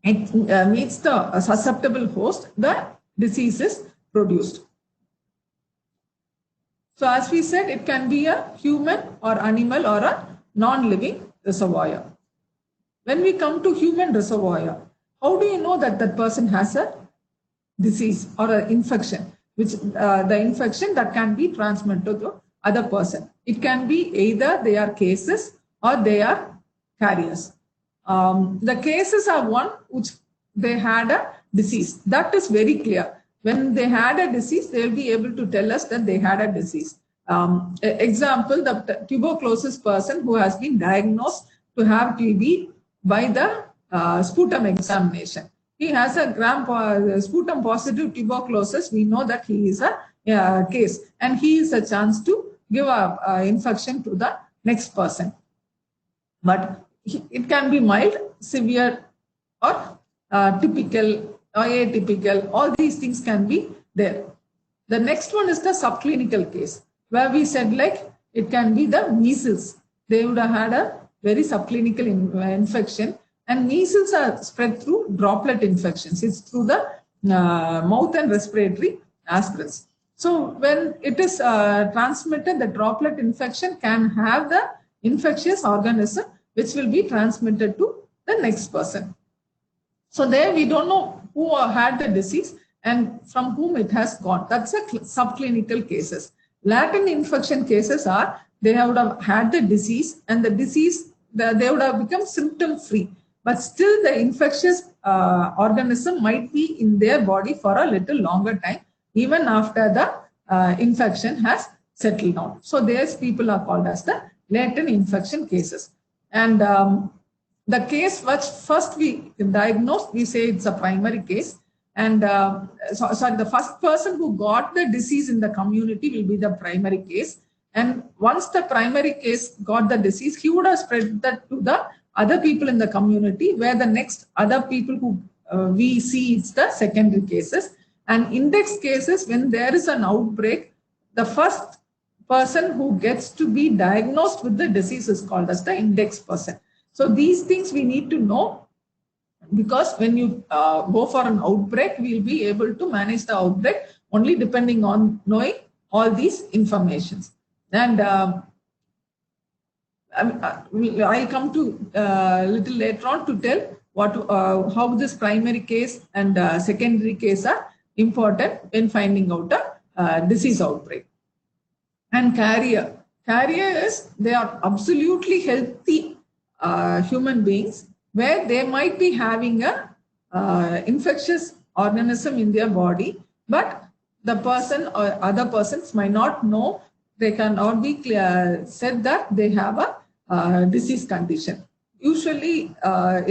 it meets the susceptible host, the disease is produced. So as we said, it can be a human or animal or a non-living reservoir. When we come to human reservoir, how do you know that that person has a disease or an infection, which the infection that can be transmitted to other person? It can be either they are cases or they are carriers. The cases are one which they had a disease. That is very clear. When they had a disease, they will be able to tell us that they had a disease. Example, the tuberculosis person who has been diagnosed to have TB by the sputum examination. He has a sputum positive tuberculosis. We know that he is a case, and he is a chance to give a infection to the next person. But it can be mild, severe, or typical, or atypical. All these things can be there. The next one is the subclinical case, where we said like it can be the measles. They would have had a very subclinical infection, and measles are spread through droplet infections. It's through the mouth and respiratory aspirates. So when it is transmitted, the droplet infection can have the infectious organism which will be transmitted to the next person. So there we don't know who had the disease and from whom it has gone. That's a subclinical cases. Latent infection cases are they would have had the disease, and the disease they would have become symptom free, but still the infectious organism might be in their body for a little longer time, even after the infection has settled down. So these people are called as the latent infection cases. And the case which first we diagnose, we say it's a primary case. And the first person who got the disease in the community will be the primary case. And once the primary case got the disease, he would have spread that to the other people in the community, where the next other people who we see it's the secondary cases. And index cases, when there is an outbreak, the first person who gets to be diagnosed with the disease is called as the index person. So these things we need to know, because when you go for an outbreak, we'll be able to manage the outbreak only depending on knowing all these informations. And I'll come to little later on to tell how this primary case and secondary case are important in finding out a disease outbreak. And carrier is, they are absolutely healthy human beings where they might be having a infectious organism in their body, but the person or other persons might not know. They cannot be said that they have a disease condition. Usually,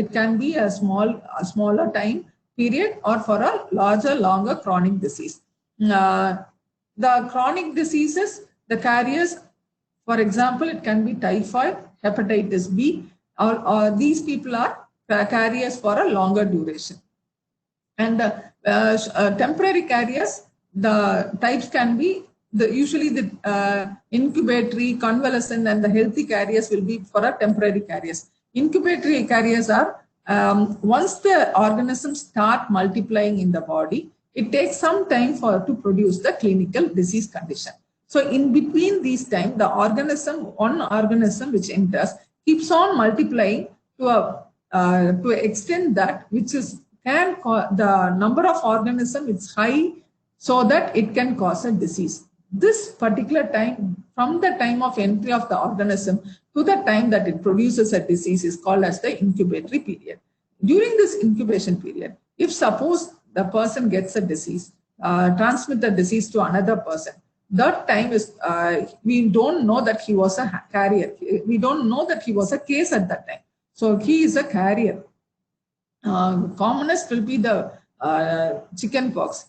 it can be a smaller time period or for a longer chronic disease. The chronic diseases, the carriers, for example, it can be typhoid, hepatitis B, or these people are carriers for a longer duration. And temporary carriers, the types can be usually the incubatory, convalescent, and the healthy carriers will be for a temporary carriers. Incubatory carriers are once the organisms start multiplying in the body, it takes some time to produce the clinical disease condition. So in between these time, one organism which enters keeps on multiplying to extent that the number of organisms is high so that it can cause a disease. This particular time, from the time of entry of the organism to the time that it produces a disease, is called as the incubatory period. During this incubation period, if suppose the person gets a disease, transmit the disease to another person, that time is, we don't know that he was a carrier. We don't know that he was a case at that time. So he is a carrier. Commonest will be the chicken pox.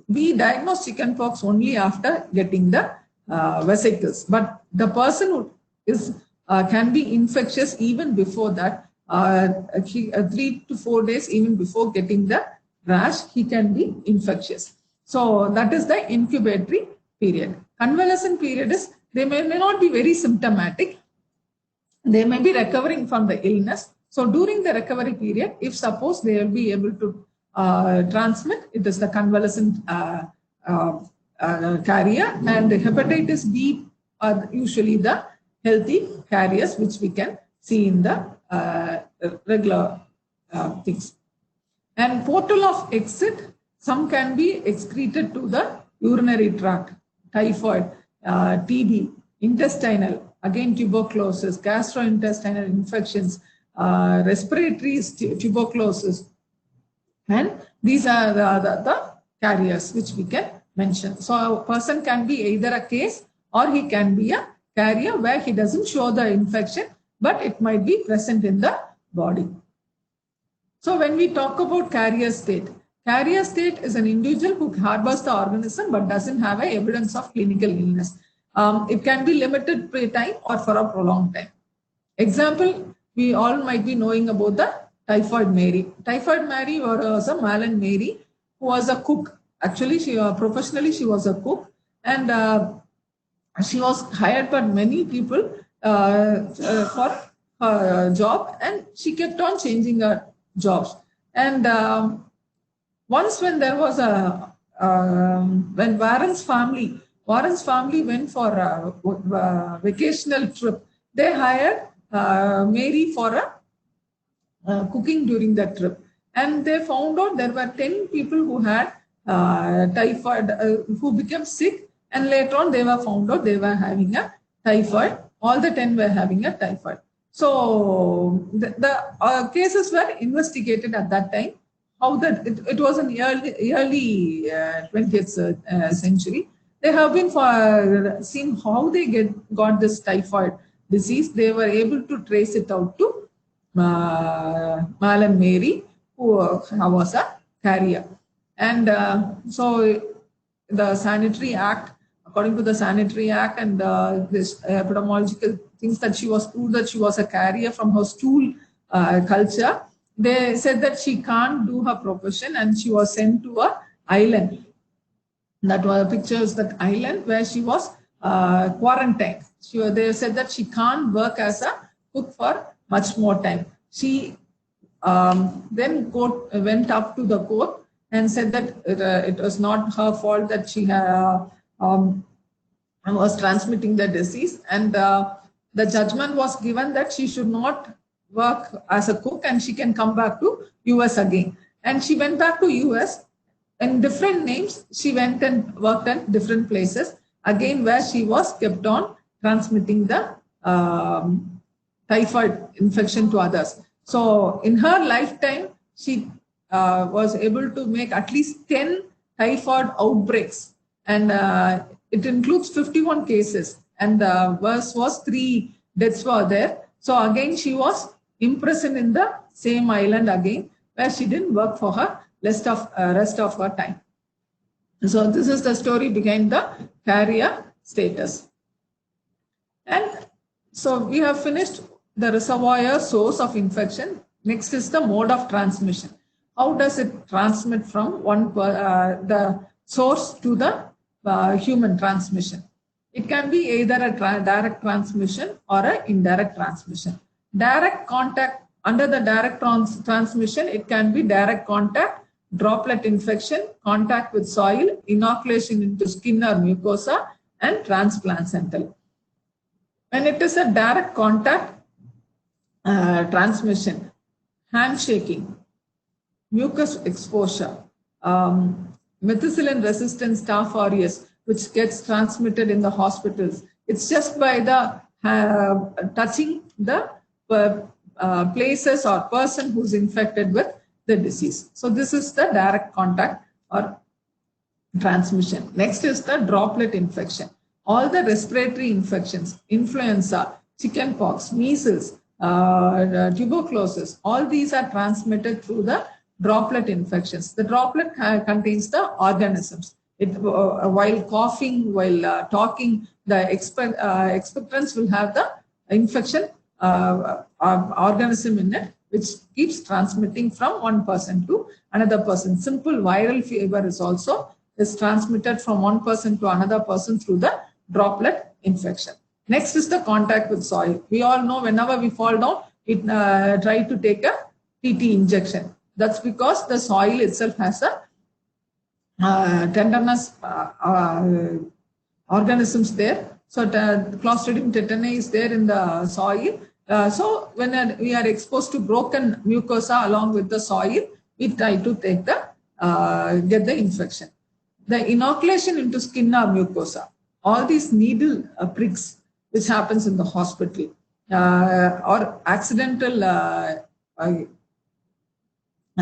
We diagnose chicken pox only after getting the vesicles, but the person who is can be infectious even before that. 3 to 4 days even before getting the rash, he can be infectious. So that is the incubatory period. Convalescent period is, they may not be very symptomatic. They may be recovering from the illness. So during the recovery period, if suppose they will be able to transmit, it is the convalescent carrier, and the hepatitis B are usually the healthy carriers, which we can see in the regular things. And portal of exit, some can be excreted to the urinary tract, typhoid, TB, intestinal, again tuberculosis, gastrointestinal infections, respiratory tuberculosis, and these are the carriers which we can mention. So a person can be either a case or he can be a carrier where he doesn't show the infection, but it might be present in the body. So when we talk about carrier state is an individual who harbors the organism but doesn't have a evidence of clinical illness. It can be limited time or for a prolonged time. Example, we all might be knowing about the Typhoid Mary. Typhoid Mary was a Malin Mary who was a cook. Actually, professionally she was a cook, and she was hired by many people for her job, and she kept on changing her jobs. And once when there was when Warren's family went for a vacational trip, they hired Mary for a cooking during that trip, and they found out there were 10 people who had typhoid, who became sick, and later on they were found out they were having a typhoid. All the 10 were having a typhoid. So the cases were investigated at that time. How that it was in early 20th century. They have been seen how they got this typhoid disease. They were able to trace it out to Malin Mary, who was a carrier. And so the Sanitary Act, according to the Sanitary Act and this epidemiological things, that she was proved that she was a carrier from her stool culture, they said that she can't do her profession, and she was sent to an island. That was pictures that island where she was quarantined. They said that she can't work as a cook for much more time. She then went up to the court and said that it was not her fault that she was transmitting the disease, and the judgment was given that she should not work as a cook and she can come back to US again. And she went back to US in different names. She went and worked at different places again, where she was kept on transmitting the typhoid infection to others. So in her lifetime, she was able to make at least 10 typhoid outbreaks, and it includes 51 cases, and the worst was 3 deaths were there. So again, she was imprisoned in the same island again, where she didn't work for her rest of her time. So this is the story behind the carrier status. And so we have finished the reservoir source of infection. Next is the mode of transmission. How does it transmit from the source to the human transmission? It can be either a direct transmission or an indirect transmission. Direct contact, under the direct transmission, it can be direct contact, droplet infection, contact with soil, inoculation into skin or mucosa, and transplacental. When it is a direct contact transmission, handshaking, mucus exposure, methicillin-resistant staph aureus, which gets transmitted in the hospitals. It's just by the touching the places or person who's infected with the disease. So this is the direct contact or transmission. Next is the droplet infection. All the respiratory infections, influenza, chickenpox, measles, tuberculosis, all these are transmitted through the droplet infections. The droplet contains the organisms. While coughing, while talking, the expectorants will have the infection organism in it, which keeps transmitting from one person to another person. Simple viral fever is transmitted from one person to another person through the droplet infection. Next is the contact with soil. We all know whenever we fall down, we try to take a TT injection. That's because the soil itself has a tenderness organisms there. So Clostridium tetani is there in the soil. So when we are exposed to broken mucosa along with the soil, we try to take get the infection. The inoculation into skin or mucosa, all these needle pricks which happens in the hospital, or accidental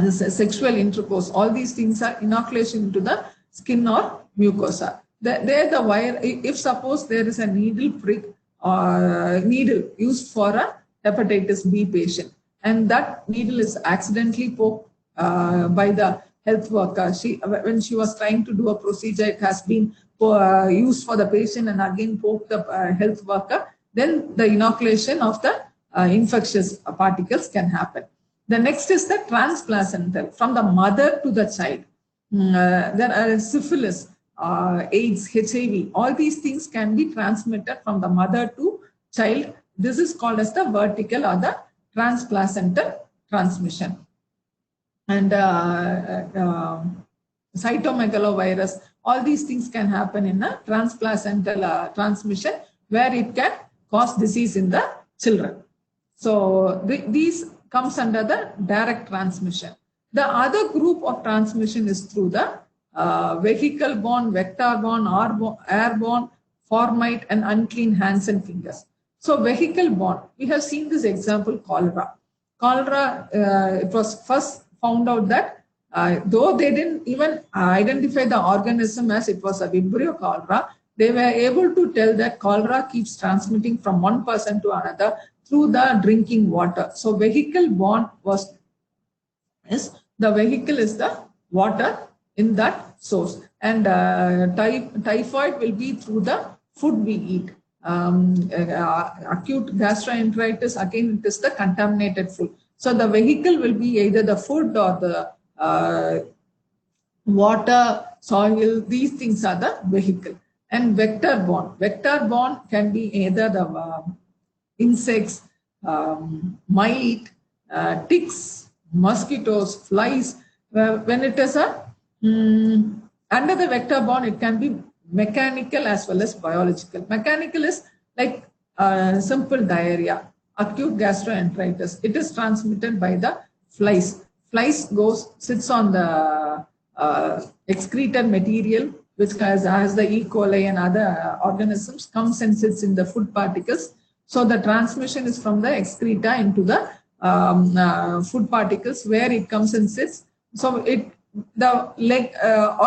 sexual intercourse, all these things are inoculation into the skin or mucosa. There the wire, if suppose there is a needle prick or needle used for a hepatitis B patient, and that needle is accidentally poked by the health worker. When she was trying to do a procedure, it has been used for the patient and again poked the health worker, then the inoculation of the infectious particles can happen. The next is the transplacental, from the mother to the child. There are syphilis, AIDS, HIV, all these things can be transmitted from the mother to child. This is called as the vertical or the transplacental transmission. And cytomegalovirus, all these things can happen in a transplacental transmission, where it can cause disease in the children. So these comes under the direct transmission. The other group of transmission is through the vehicle-borne, vector-borne, airborne, formite, and unclean hands and fingers. So vehicle-borne, we have seen this example, cholera. Cholera, it was first found out that though they didn't even identify the organism as it was a Vibrio cholera, they were able to tell that cholera keeps transmitting from one person to another through the drinking water. So vehicle-borne is the vehicle is the water in that source, and typhoid will be through the food we eat. Acute gastroenteritis, again, it is the contaminated food. So the vehicle will be either the food or the water, soil. These things are the vehicle. And vector-borne. Vector-borne can be either the insects, mite, ticks, mosquitoes, flies. When it is under the vector-borne, it can be mechanical as well as biological. Mechanical is like simple diarrhea, acute gastroenteritis. It is transmitted by the flies. Flies sits on the excreted material, which has the E. coli and other organisms, comes and sits in the food particles. So the transmission is from the excreta into the food particles, where it comes and sits. So all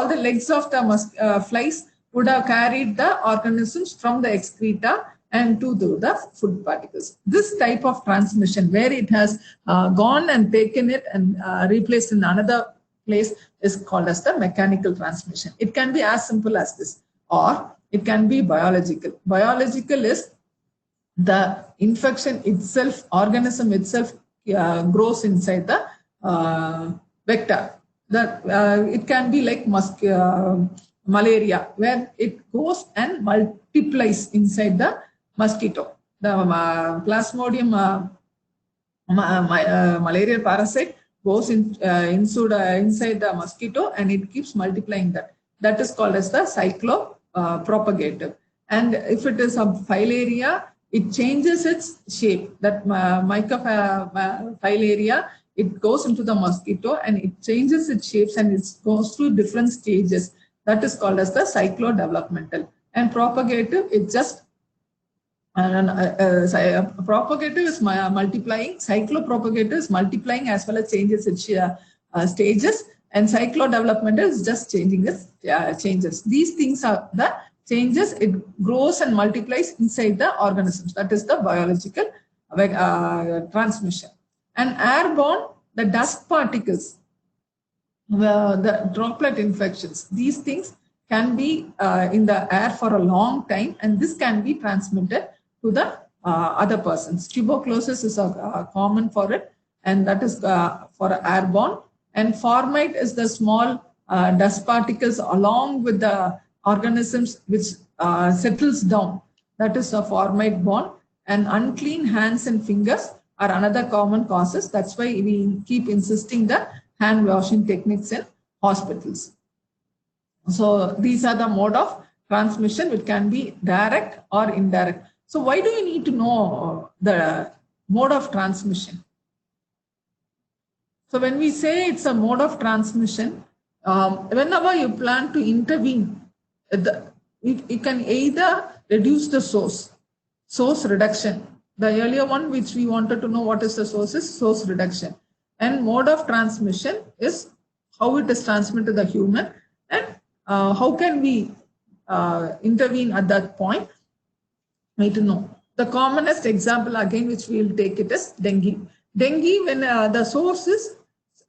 the legs of the flies would have carried the organisms from the excreta and to the food particles. This type of transmission, where it has gone and taken it and replaced in another place, is called as the mechanical transmission. It can be as simple as this, or it can be biological. Biological is the infection itself, organism itself grows inside the vector. It can be like malaria, where it goes and multiplies inside the mosquito. The Plasmodium malaria parasite goes inside the mosquito, and it keeps multiplying that. That is called as the cyclopropagative. And if it is a filaria, it changes its shape. That filaria, it goes into the mosquito and it changes its shapes, and it goes through different stages. That is called as the cyclodevelopmental. And propagative, it just propagative is multiplying, cyclopropagative is multiplying as well as changes its stages, and cyclodevelopmental is just changing its changes. These things are the changes. It grows and multiplies inside the organisms. That is the biological transmission. And airborne, the dust particles, the droplet infections, these things can be in the air for a long time, and this can be transmitted to the other persons. Tuberculosis is common for it, and that is for airborne. And formite is the small dust particles along with the organisms which settles down. That is a formite borne. And unclean hands and fingers are another common causes. That's why we keep insisting the hand washing techniques in hospitals. So these are the mode of transmission, which can be direct or indirect. So why do you need to know the mode of transmission? So when we say it's a mode of transmission, whenever you plan to intervene, you can either reduce the source reduction. The earlier one, which we wanted to know what is the source, is source reduction. And mode of transmission is how it is transmitted to the human, and how can we intervene at that point. We need to know. The commonest example again, which we will take it, is dengue. Dengue, when the source is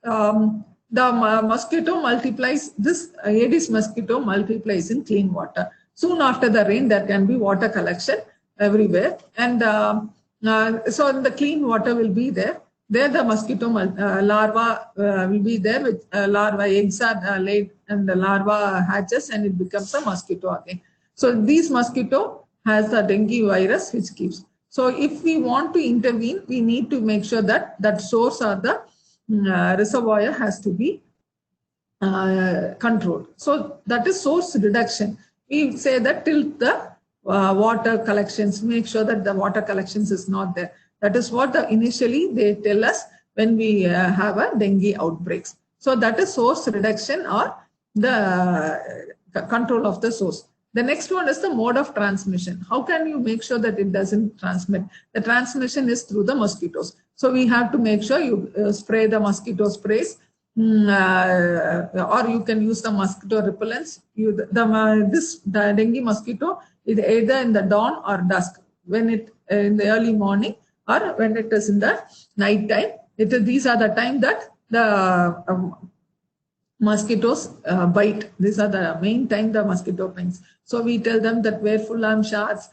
the mosquito multiplies, this Aedes mosquito multiplies in clean water. Soon after the rain, there can be water collection everywhere, and so the clean water will be there. There the mosquito larva will be there, with larva eggs are laid, and the larva hatches, and it becomes a mosquito again. So these mosquito has the dengue virus which keeps. So if we want to intervene, we need to make sure that that source or the reservoir has to be controlled. So that is source reduction. We say that till the water collections, make sure that the water collections is not there. That is what initially they tell us when we have a dengue outbreaks. So that is source reduction, or the control of the source. The next one is the mode of transmission. How can you make sure that it doesn't transmit? The transmission is through the mosquitoes. So we have to make sure you spray the mosquito sprays, or you can use the mosquito repellents. The dengue mosquito is either in the dawn or dusk, when it in the early morning, or when it is in the night time. These are the time that the mosquitoes bite. These are the main time the mosquito bites. So we tell them that wear full arm shirts,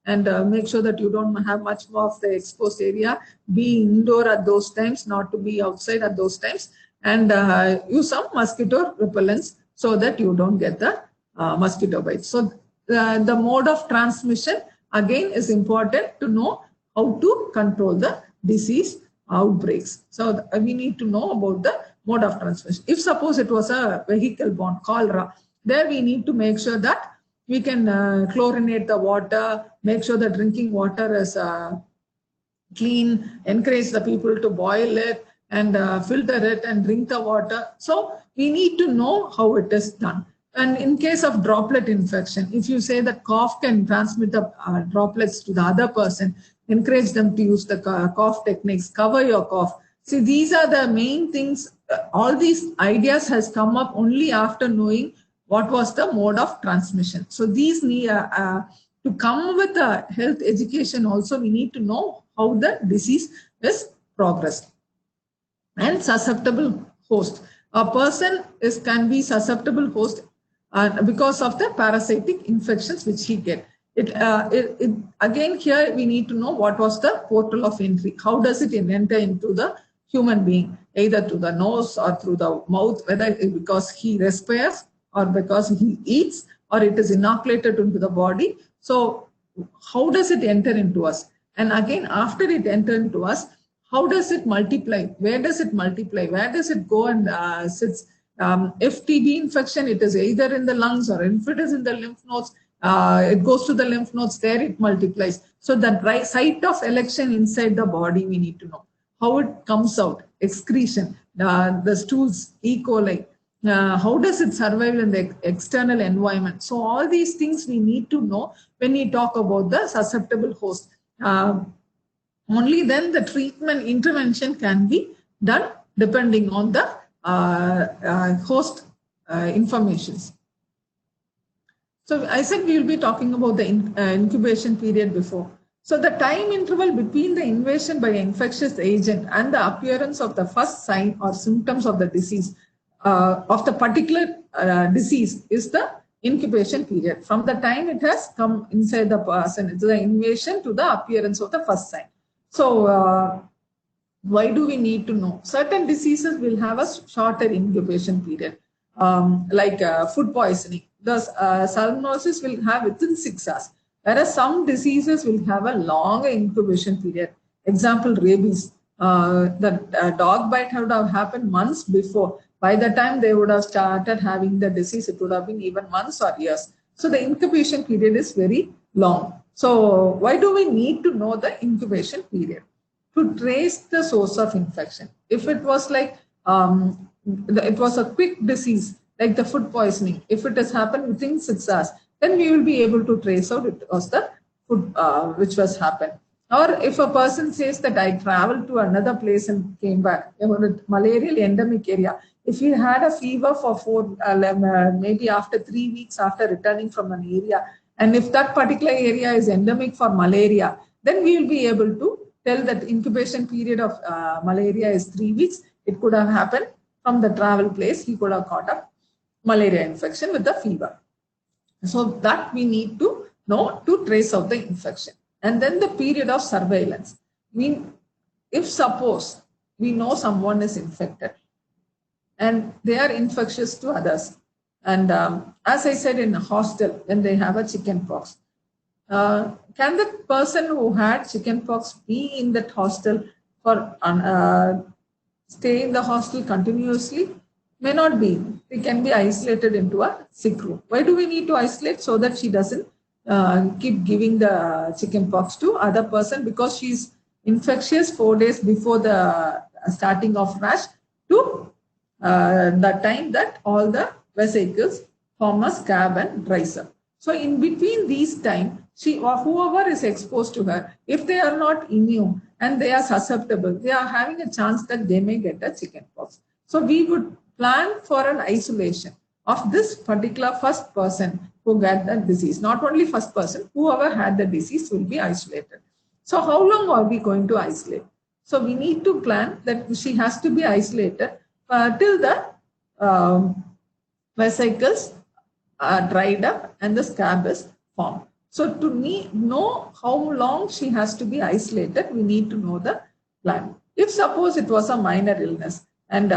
and make sure that you don't have much more of the exposed area. Be indoor at those times, not to be outside at those times, and use some mosquito repellents so that you don't get the mosquito bites. So the mode of transmission again is important to know how to control the disease outbreaks. So we need to know about the mode of transmission. If suppose it was a vehicle-borne cholera, there we need to make sure that we can chlorinate the water, make sure the drinking water is clean, encourage the people to boil it and filter it and drink the water. So we need to know how it is done. And in case of droplet infection, if you say that cough can transmit the droplets to the other person, encourage them to use the cough techniques, cover your cough. See, these are the main things. All these ideas has come up only after knowing what was the mode of transmission. So these need to come with a health education also, we need to know how the disease is progressed. And susceptible host. A person can be susceptible host because of the parasitic infections which he get. Again, here we need to know what was the portal of entry. How does it enter into the human being, either through the nose or through the mouth, whether because he respires or because he eats or it is inoculated into the body. So how does it enter into us? And again, after it enters into us, how does it multiply? Where does it multiply? Where does it go and sits? If TB infection, it is either in the lungs or if it is in the lymph nodes, it goes to the lymph nodes, there it multiplies. So the site of election inside the body, we need to know. How it comes out, excretion, the stools, E. coli, how does it survive in the external environment? So all these things we need to know when we talk about the susceptible host. Only then the treatment intervention can be done depending on the host informations. So I said we will be talking about the incubation period before. So the time interval between the invasion by infectious agent and the appearance of the first sign or symptoms of the disease, of the particular disease, is the incubation period. From the time it has come inside the person, it's the invasion to the appearance of the first sign. So why do we need to know? Certain diseases will have a shorter incubation period, like food poisoning. Thus, salmonellosis will have within 6 hours, whereas some diseases will have a longer incubation period. Example, rabies. The dog bite would have happened months before. By the time they would have started having the disease, it would have been even months or years. So the incubation period is very long. So why do we need to know the incubation period? To trace the source of infection. If it was like, it was a quick disease, like the food poisoning, if it has happened within 6 hours, then we will be able to trace out it was the food which was happened. Or if a person says that I traveled to another place and came back, malarial endemic area, if he had a fever for maybe after 3 weeks after returning from an area, and if that particular area is endemic for malaria, then we will be able to tell that incubation period of malaria is 3 weeks. It could have happened from the travel place. He could have caught a malaria infection with the fever. So that we need to know to trace out the infection. And then the period of surveillance. If suppose we know someone is infected and they are infectious to others, and as I said, in a hostel, when they have a chicken pox, can the person who had chicken pox be in that hostel for stay in the hostel continuously? May not be. They can be isolated into a sick room. Why do we need to isolate? So that she doesn't keep giving the chicken pox to other person, because she's infectious 4 days before the starting of rash to the time that all the vesicles form a scab and dries up. So in between these time, she or whoever is exposed to her, if they are not immune and they are susceptible, they are having a chance that they may get a chicken pox. So we would plan for an isolation of this particular first person who got the disease. Not only first person, whoever had the disease will be isolated. So how long are we going to isolate? So we need to plan that she has to be isolated till the vesicles are dried up and the scab is formed. So to know how long she has to be isolated, we need to know the plan. If suppose it was a minor illness and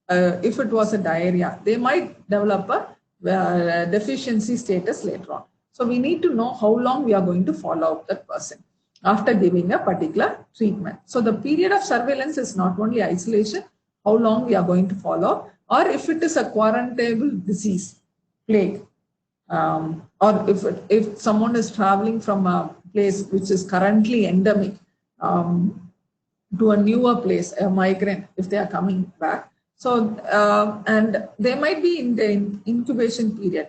if it was a diarrhea, they might develop deficiency status later on. So we need to know how long we are going to follow up that person after giving a particular treatment. So the period of surveillance is not only isolation, how long we are going to follow, or if it is a quarantinable disease, plague, or if someone is traveling from a place which is currently endemic to a newer place, a migrant, if they are coming back. So, and they might be in the incubation period.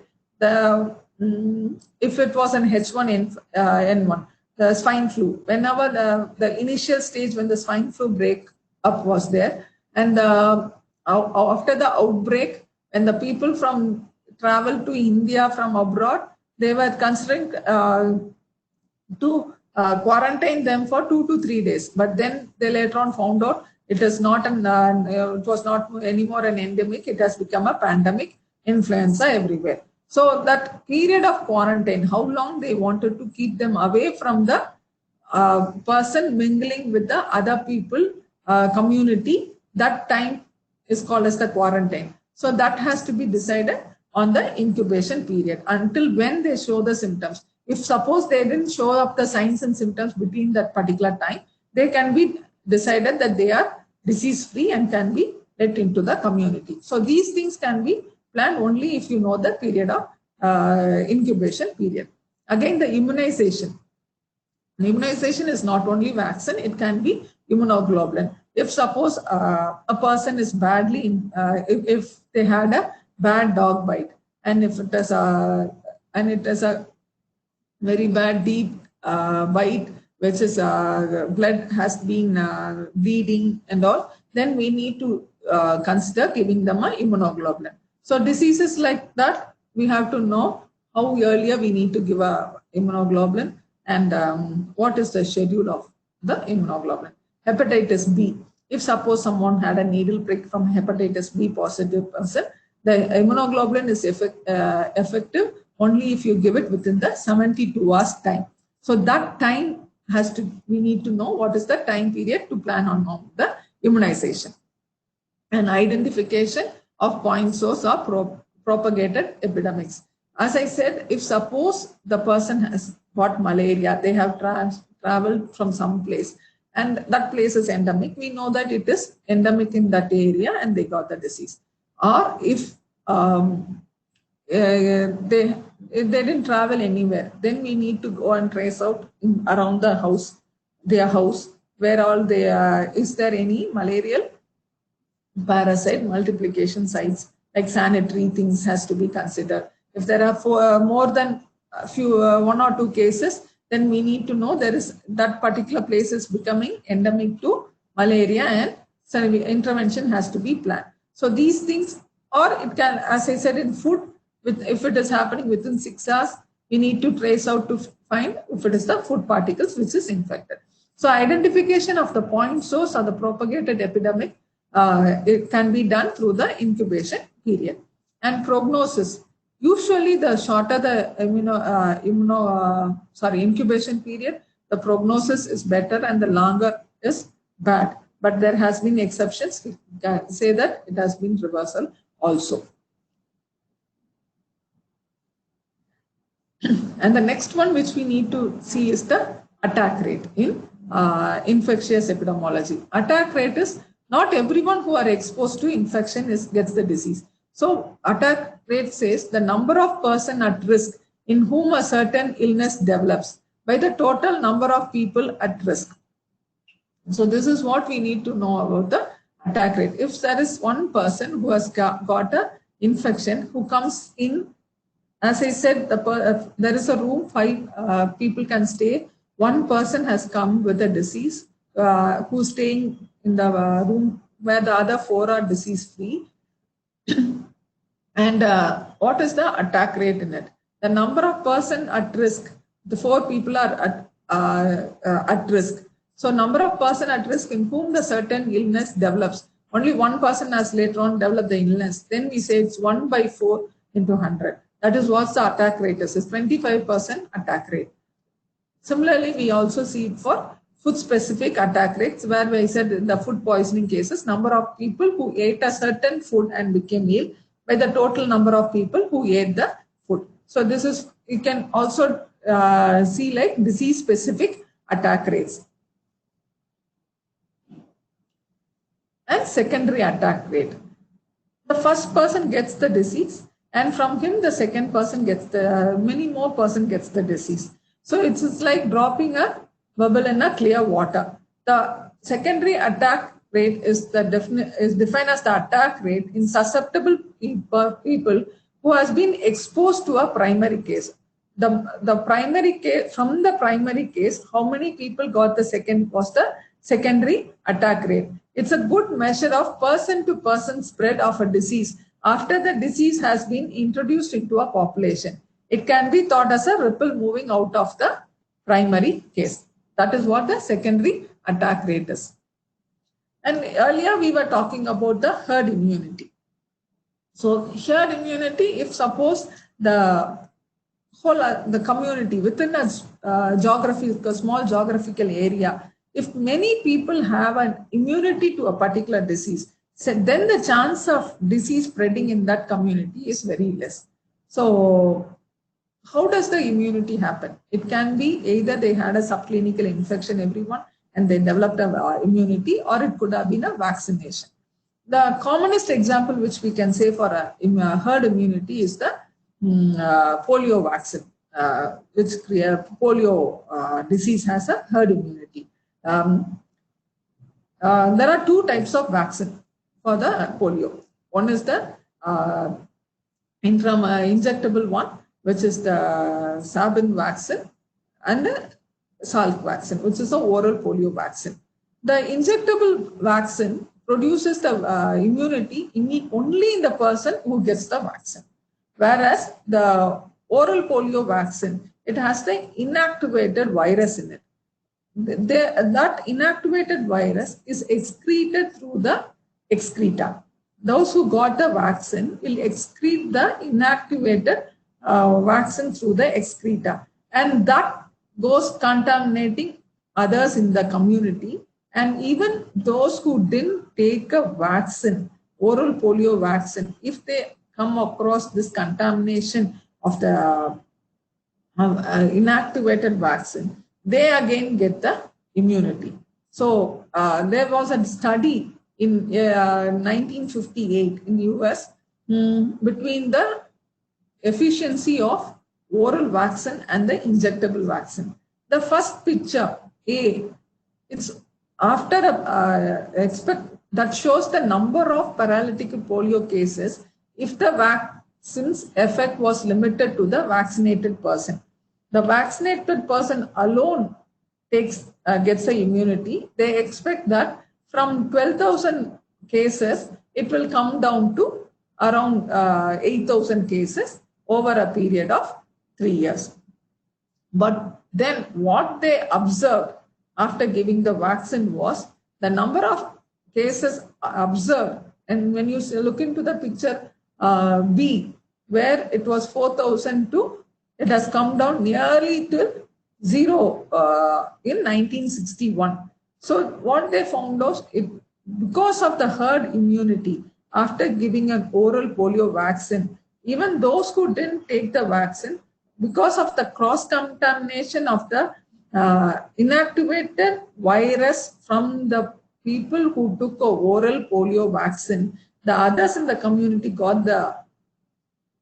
If it was an H1N1, the swine flu, whenever the initial stage when the swine flu break up was there, and after the outbreak, when the people from travel to India from abroad, they were considering to quarantine them for 2 to 3 days. But then they later on found out it is not it was not anymore an endemic. It has become a pandemic, influenza everywhere. So that period of quarantine, how long they wanted to keep them away from the person mingling with the other people community, that time is called as the quarantine. So that has to be decided on the incubation period until when they show the symptoms. If suppose they didn't show up the signs and symptoms between that particular time, they can be decided that they are disease free and can be let into the community. So these things can be planned only if you know the period of incubation period. Again, the immunization. Immunization is not only vaccine, it can be immunoglobulin. If suppose a person is badly, if they had a bad dog bite, and if it is a very bad deep bite, which is blood has been bleeding and all, then we need to consider giving them a immunoglobulin. So diseases like that, we have to know how earlier we need to give a immunoglobulin and what is the schedule of the immunoglobulin. Hepatitis B. If suppose someone had a needle prick from hepatitis B positive person, the immunoglobulin is effective only if you give it within the 72 hours time. So that time we need to know what is the time period to plan on the immunization. And identification of point source or propagated epidemics. As I said, if suppose the person has got malaria, they have traveled from some place and that place is endemic, we know that it is endemic in that area and they got the disease. Or if they didn't travel anywhere, then we need to go and trace out around the house, their house, where all they are, is there any malarial parasite multiplication sites, like sanitary things has to be considered. If there are more than a few, 1 or 2 cases, then we need to know there is that particular place is becoming endemic to malaria and so intervention has to be planned. So these things, or it can, as I said, in food, if it is happening within 6 hours, we need to trace out to find if it is the food particles which is infected. So identification of the point source or the propagated epidemic, it can be done through the incubation period. And prognosis. Usually the shorter the incubation period, the prognosis is better and the longer is bad. But there has been exceptions. We can say that it has been reversal also. And the next one which we need to see is the attack rate in infectious epidemiology. Attack rate is not everyone who are exposed to infection gets the disease. So attack rate says the number of person at risk in whom a certain illness develops by the total number of people at risk. So this is what we need to know about the attack rate. If there is one person who has got a infection who comes in, as I said, there is a room, 5 people can stay. One person has come with a disease who's staying in the room where the other 4 are disease free. And what is the attack rate in it? The number of person at risk, the 4 people are at risk. So number of person at risk in whom the certain illness develops. Only one person has later on developed the illness. Then we say it's 1 by 4 into 100. That is what the attack rate is 25% attack rate. Similarly, we also see it for food-specific attack rates, where we said in the food poisoning cases, number of people who ate a certain food and became ill by the total number of people who ate the food. So this is, you can also see like disease specific attack rates. And secondary attack rate. The first person gets the disease, and from him the second person gets the, many more person gets the disease. So it's like dropping a bubble in a clear water. The secondary attack rate is defined as the attack rate in susceptible people who has been exposed to a primary case. The primary case, from the primary case, how many people got the secondary attack rate. It's a good measure of person-to-person spread of a disease after the disease has been introduced into a population. It can be thought as a ripple moving out of the primary case. That is what the secondary attack rate is. And earlier we were talking about the herd immunity. So herd immunity, if suppose the whole the community within a small geographical area, if many people have an immunity to a particular disease, so then the chance of disease spreading in that community is very less. So how does the immunity happen? It can be either they had a subclinical infection, everyone, and they developed a immunity, or it could have been a vaccination. The commonest example which we can say for a herd immunity is the polio vaccine, which polio disease has a herd immunity. There are two types of vaccine for the polio. One is the injectable one, which is the Sabin vaccine, and the Salk vaccine, which is the oral polio vaccine. The injectable vaccine produces the immunity only in the person who gets the vaccine, whereas the oral polio vaccine, it has the inactivated virus in it. That inactivated virus is excreted through the excreta. Those who got the vaccine will excrete the inactivated vaccine through the excreta, and that goes contaminating others in the community. And even those who didn't take a vaccine, oral polio vaccine, if they come across this contamination of the inactivated vaccine, they again get the immunity. So there was a study in 1958 in US between the efficiency of oral vaccine and the injectable vaccine. The first picture, A, it's after that shows the number of paralytic polio cases if the vaccine's effect was limited to the vaccinated person. The vaccinated person alone gets the immunity. They expect that from 12,000 cases, it will come down to around 8,000 cases over a period of 3 years. But then what they observed after giving the vaccine was the number of cases observed. And when you look into the picture B, where it was 4,002, it has come down nearly to zero in 1961. So what they found was, because of the herd immunity, after giving an oral polio vaccine, even those who didn't take the vaccine, because of the cross-contamination of the inactivated virus from the people who took an oral polio vaccine, the others in the community got the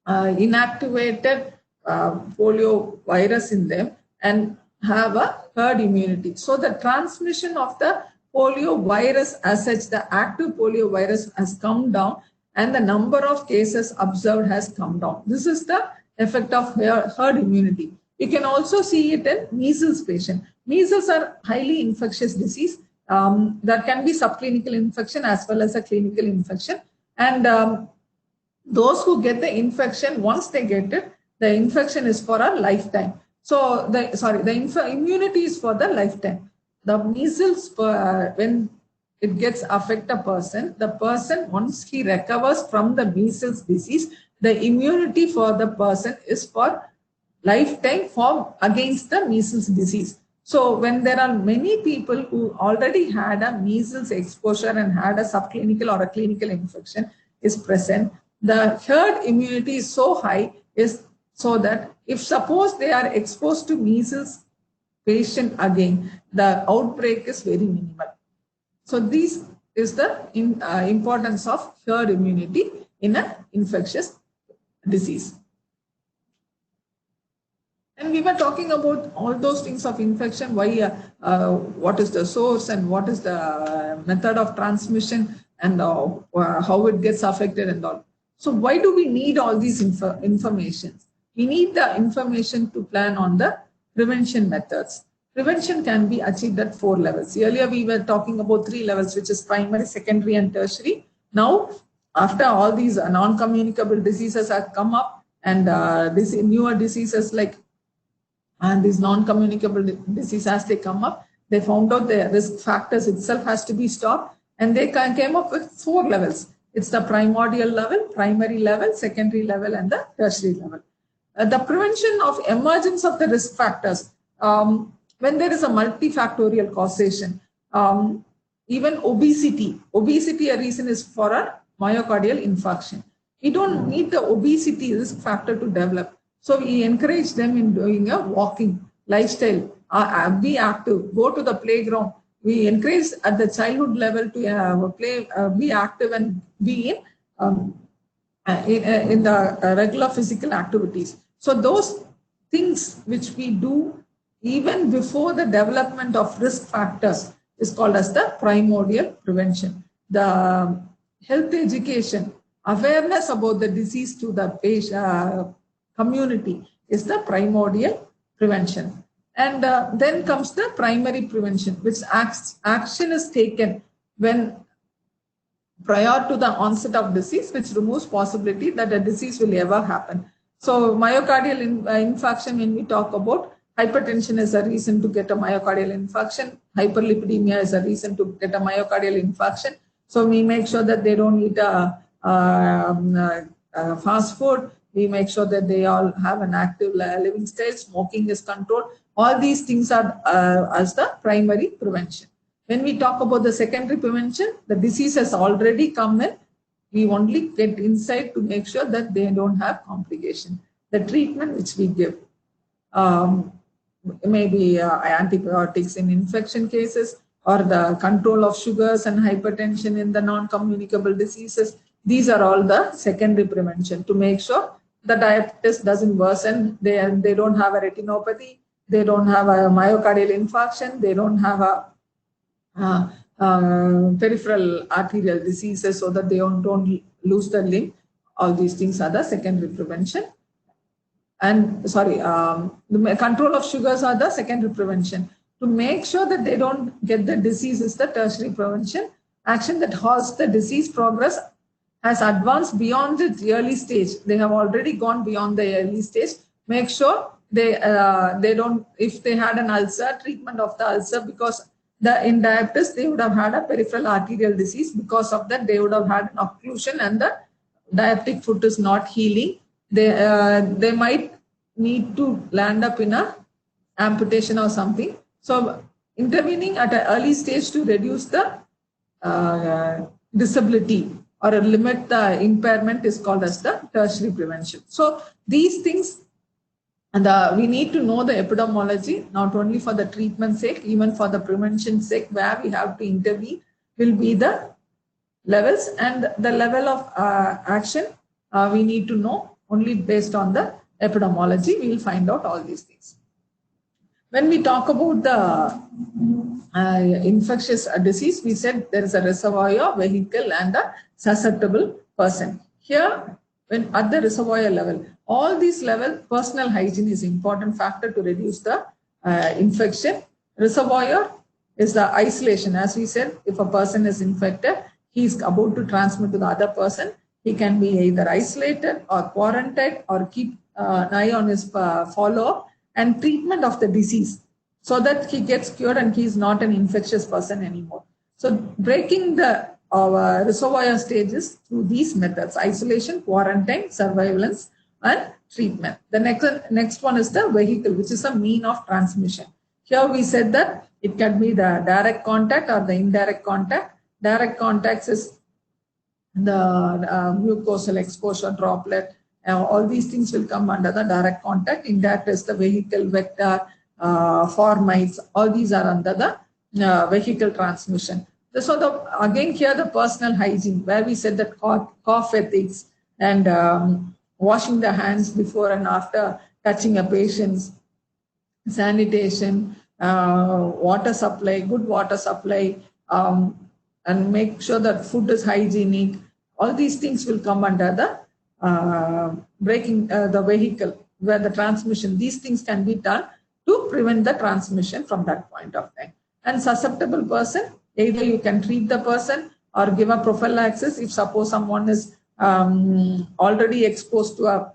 inactivated polio virus in them and have a herd immunity. So the transmission of the polio virus as such, the active polio virus has come down and the number of cases observed has come down. This is the effect of herd immunity. You can also see it in measles patient. Measles are highly infectious disease. There can be subclinical infection as well as a clinical infection. And those who get the infection, once they get it, the infection is for a lifetime. So the immunity is for the lifetime. The measles, when it gets affect a person, the person, once he recovers from the measles disease, the immunity for the person is for lifetime against the measles disease. So when there are many people who already had a measles exposure and had a subclinical or a clinical infection is present, The herd immunity is so high is so that if suppose they are exposed to measles patient again, the outbreak is very minimal. So this is the importance of herd immunity in an infectious disease. And we were talking about all those things of infection, why, what is the source and what is the method of transmission and how it gets affected and all. So why do we need all these information? We need the information to plan on the prevention methods. Prevention can be achieved at 4 levels. Earlier we were talking about 3 levels, which is primary, secondary and tertiary. Now, after all these non-communicable diseases have come up and these newer diseases like and these non-communicable diseases as they come up, they found out the risk factors itself has to be stopped, and they came up with 4 levels. It's the primordial level, primary level, secondary level, and the tertiary level. The prevention of emergence of the risk factors, when there is a multifactorial causation, even obesity a reason is for a myocardial infarction. We don't need the obesity risk factor to develop. So we encourage them in doing a walking lifestyle, be active, go to the playground. We encourage at the childhood level to be active and be in the regular physical activities. So those things which we do even before the development of risk factors is called as the primordial prevention. The health education, awareness about the disease to the patient, community is the primordial prevention. And then comes the primary prevention, which action is taken when prior to the onset of disease, which removes possibility that a disease will ever happen. So myocardial infarction, when we talk about, hypertension is a reason to get a myocardial infarction. Hyperlipidemia is a reason to get a myocardial infarction. So we make sure that they don't eat fast food. We make sure that they all have an active living style. Smoking is controlled. All these things are as the primary prevention. When we talk about the secondary prevention, the disease has already come in. We only get inside to make sure that they don't have complication. The treatment which we give, maybe antibiotics in infection cases, or the control of sugars and hypertension in the non-communicable diseases. These are all the secondary prevention to make sure the diabetes doesn't worsen. They don't have a retinopathy. They don't have a myocardial infarction. They don't have a peripheral arterial diseases so that they don't lose the limb. All these things are the secondary prevention. And the control of sugars are the secondary prevention. To make sure that they don't get the disease is the tertiary prevention. Action that halts the disease progress has advanced beyond the early stage. They have already gone beyond the early stage. Make sure they don't, if they had an ulcer, treatment of the ulcer, because in diabetes, they would have had a peripheral arterial disease. Because of that, they would have had an occlusion and the diabetic foot is not healing. They might need to land up in a amputation or something. So intervening at an early stage to reduce the disability or limit the impairment is called as the tertiary prevention. So these things, and we need to know the epidemiology, not only for the treatment sake, even for the prevention sake, where we have to intervene will be the levels, and the level of action we need to know only based on the epidemiology. We will find out all these things. When we talk about the infectious disease, we said there is a reservoir, vehicle, and a susceptible person. Here, when at the reservoir level, all these levels, personal hygiene is important factor to reduce the infection. Reservoir is the isolation. As we said, if a person is infected, he is about to transmit to the other person. He can be either isolated or quarantined or keep an eye on his follow-up and treatment of the disease so that he gets cured and he is not an infectious person anymore. So breaking the reservoir stages through these methods: isolation, quarantine, surveillance, and treatment. The next one is the vehicle, which is a mean of transmission. Here we said that it can be the direct contact or the indirect contact. Direct contacts is the mucosal exposure droplet, all these things will come under the direct contact. Indirect is the vehicle, vector, formites, all these are under the vehicle transmission. So again here the personal hygiene, where we said that cough ethics and washing the hands before and after touching a patient, sanitation, water supply, good water supply, and make sure that food is hygienic. All these things will come under the breaking the vehicle, where the transmission, these things can be done to prevent the transmission from that point of time. And susceptible person, either you can treat the person or give a prophylaxis if suppose someone is already exposed to a,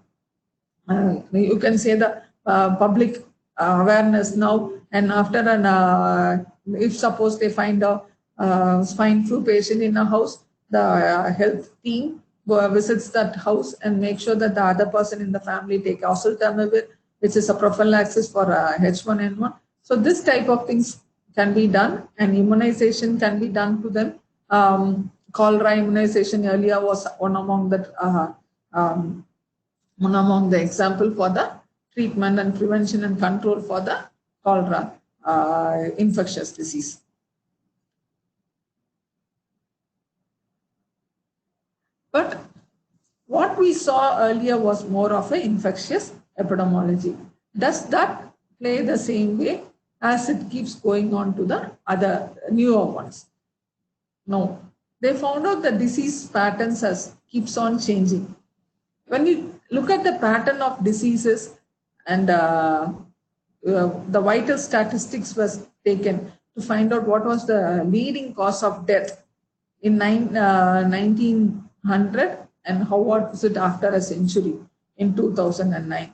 you can say the public awareness now, and after an, if suppose they find a swine flu patient in a house, the health team visits that house and make sure that the other person in the family take oseltamivir, which is a prophylaxis for H1N1. So this type of things can be done, and immunization can be done to them. Cholera immunization earlier was one among the example for the treatment and prevention and control for the cholera infectious disease. But what we saw earlier was more of an infectious epidemiology. Does that play the same way as it keeps going on to the other newer ones? No. They found out the disease patterns keeps on changing. When you look at the pattern of diseases, and the vital statistics was taken to find out what was the leading cause of death in 1900 and how was it after a century in 2009.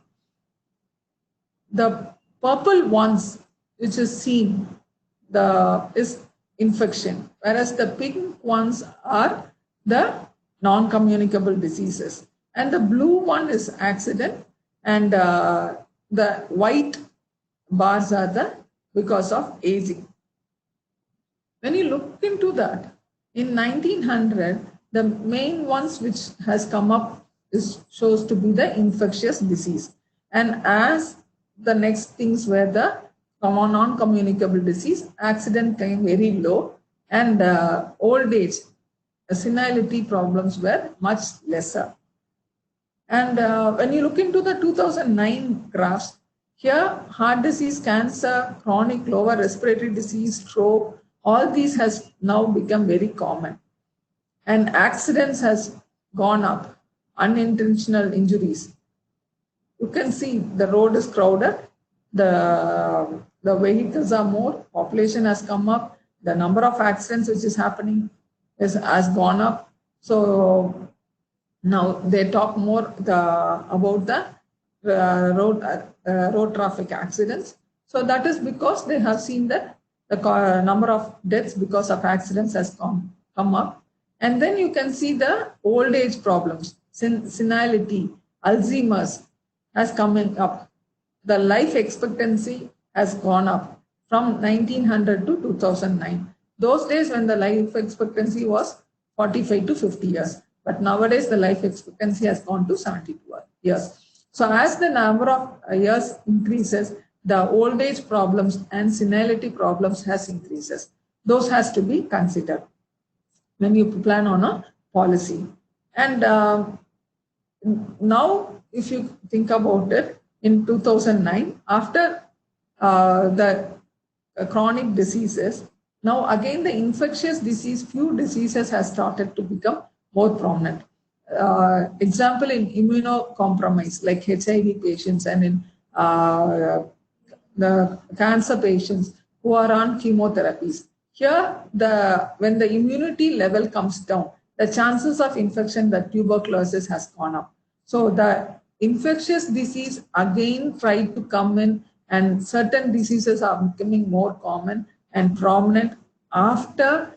The purple ones which is seen is infection, whereas the pink ones are the non-communicable diseases, and the blue one is accident, and the white bars are because of aging. When you look into that, in 1900, the main ones which has come up shows to be the infectious disease, and as the next things were the non-communicable disease, accident came very low, and old age, senility problems were much lesser. And when you look into the 2009 graphs, here heart disease, cancer, chronic lower respiratory disease, stroke, all these has now become very common. And accidents has gone up, unintentional injuries. You can see the road is crowded, the vehicles are more, population has come up, the number of accidents which is happening has gone up. So now they talk more about the road traffic accidents. So that is because they have seen that the number of deaths because of accidents has come up. And then you can see the old age problems, senility, Alzheimer's has coming up. The life expectancy has gone up from 1900 to 2009. Those days when the life expectancy was 45 to 50 years. But nowadays the life expectancy has gone to 72 years. So as the number of years increases, the old age problems and senility problems has increases. Those has to be considered when you plan on a policy. And now if you think about it, in 2009, after the chronic diseases, now again the infectious disease, few diseases has started to become more prominent. Example in immunocompromised like HIV patients, and in the cancer patients who are on chemotherapies. Here, when the immunity level comes down, the chances of infection, the tuberculosis has gone up. So the infectious disease again tried to come in, and certain diseases are becoming more common and prominent after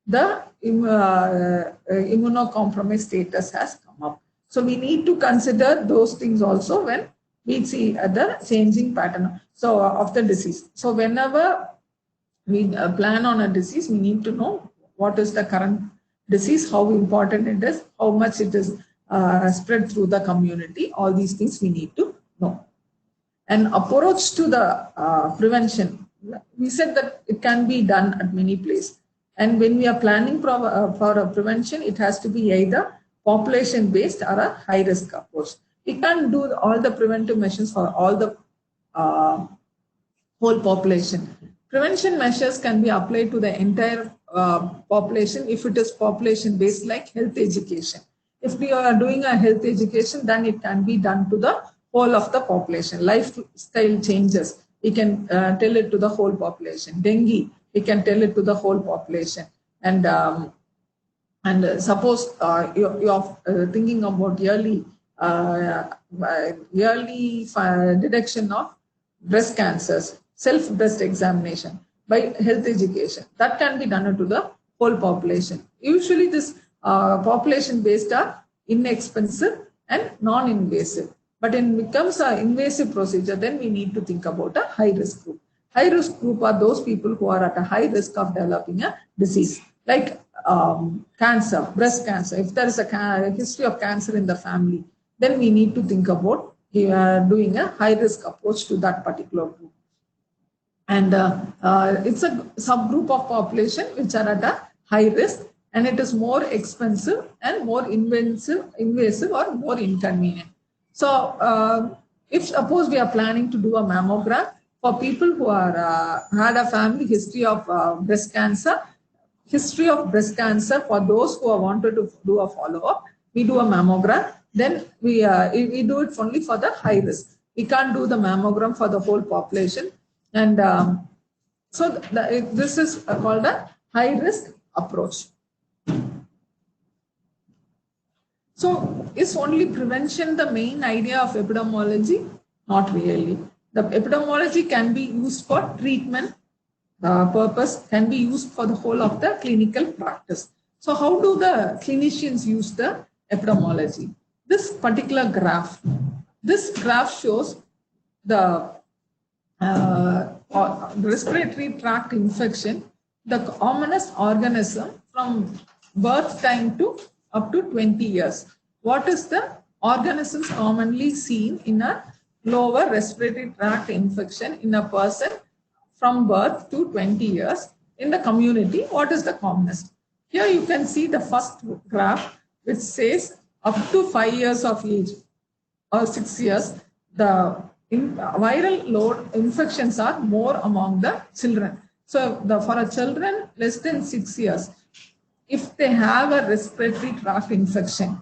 the immunocompromised status has come up. So we need to consider those things also when we see the changing pattern of the disease. So whenever we plan on a disease, we need to know what is the current disease, how important it is, how much it is spread through the community. All these things we need to know. An approach to the prevention, we said that it can be done at many places. And when we are planning for a prevention, it has to be either population-based or a high-risk approach. We can't do all the preventive measures for all the whole population. Prevention measures can be applied to the entire population if it is population-based, like health education. If we are doing a health education, then it can be done to the whole of the population. Lifestyle changes, we can tell it to the whole population. Dengue, we can tell it to the whole population. And suppose you're thinking about yearly detection of breast cancers, self-breast examination by health education. That can be done to the whole population. Usually this population-based are inexpensive and non-invasive. But when it becomes an invasive procedure, then we need to think about a high-risk group. High-risk group are those people who are at a high risk of developing a disease, like cancer, breast cancer. If there is a history of cancer in the family, then we need to think about doing a high-risk approach to that particular group. And it's a subgroup of population which are at a high risk, and it is more expensive and more invasive or more inconvenient. So if suppose we are planning to do a mammogram for people who are had a family history of breast cancer, for those who are wanted to do a follow-up, we do a mammogram. Then we do it only for the high risk. We can't do the mammogram for the whole population. And so this is called a high risk approach. So is only prevention the main idea of epidemiology? Not really. The epidemiology can be used for treatment purpose, can be used for the whole of the clinical practice. So how do the clinicians use the epidemiology? This particular graph shows the respiratory tract infection, the commonest organism from birth time to up to 20 years. What is the organisms commonly seen in a lower respiratory tract infection in a person from birth to 20 years in the community? What is the commonest? Here you can see the first graph which says up to 5 years of age or 6 years, the viral load infections are more among the children. So for a children less than 6 years, if they have a respiratory tract infection,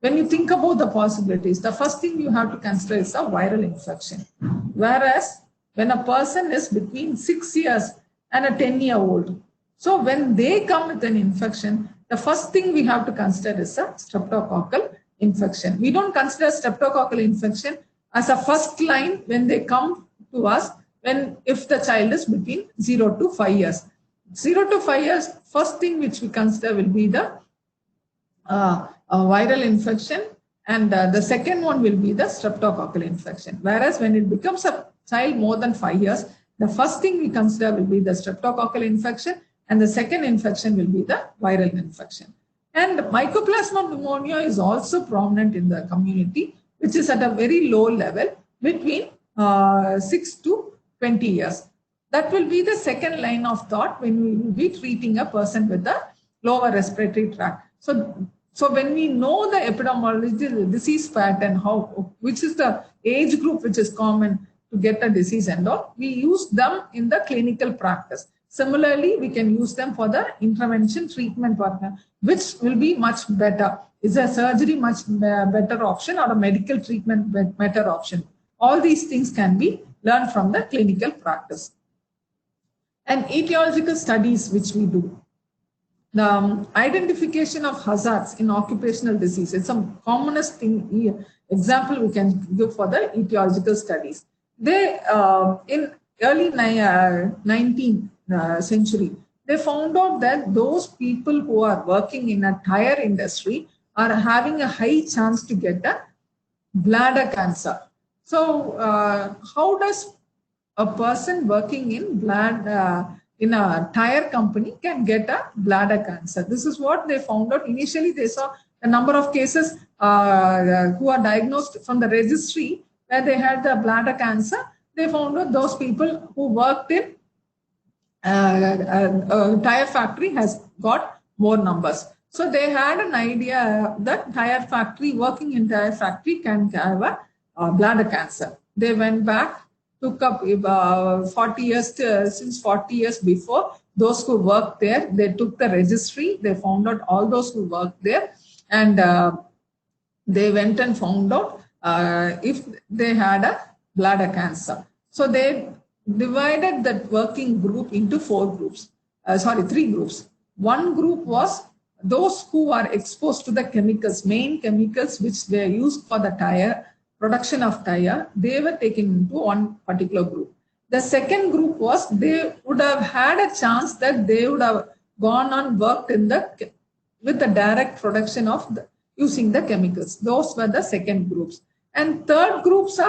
when you think about the possibilities, the first thing you have to consider is a viral infection. Whereas when a person is between 6 years and a 10-year-old, so when they come with an infection, the first thing we have to consider is a streptococcal infection. We don't consider streptococcal infection as a first line when they come to us, if the child is between 0 to 5 years. 0 to 5 years, first thing which we consider will be the viral infection, and the second one will be the streptococcal infection. Whereas when it becomes a child more than 5 years, the first thing we consider will be the streptococcal infection, and the second infection will be the viral infection. And mycoplasma pneumonia is also prominent in the community, which is at a very low level between 6 to 20 years. That will be the second line of thought when we will be treating a person with a lower respiratory tract. So when we know the epidemiology, the disease pattern, which is the age group which is common to get a disease and all, we use them in the clinical practice. Similarly, we can use them for the intervention treatment partner, which will be much better. Is a surgery much better option or a medical treatment better option? All these things can be learned from the clinical practice. And etiological studies which we do. The identification of hazards in occupational disease. It's a commonest thing here. Example we can give for the etiological studies. They, in early 19th century, they found out that those people who are working in a tire industry are having a high chance to get a bladder cancer. So how does a person working in in a tire company can get a bladder cancer. This is what they found out. Initially, they saw a number of cases who are diagnosed from the registry where they had the bladder cancer. They found out those people who worked in tire factory has got more numbers. So they had an idea that tire factory, working in tire factory can have a bladder cancer. They went back, took up 40 years, since 40 years before, those who worked there, they took the registry, they found out all those who worked there, and they went and found out if they had a bladder cancer. So they divided that working group into three groups. One group was those who are exposed to the chemicals, main chemicals which were used for the tire, production of tire, they were taken into one particular group. The second group was they would have had a chance that they would have gone on worked in with the direct production of using the chemicals. Those were the second groups. And third groups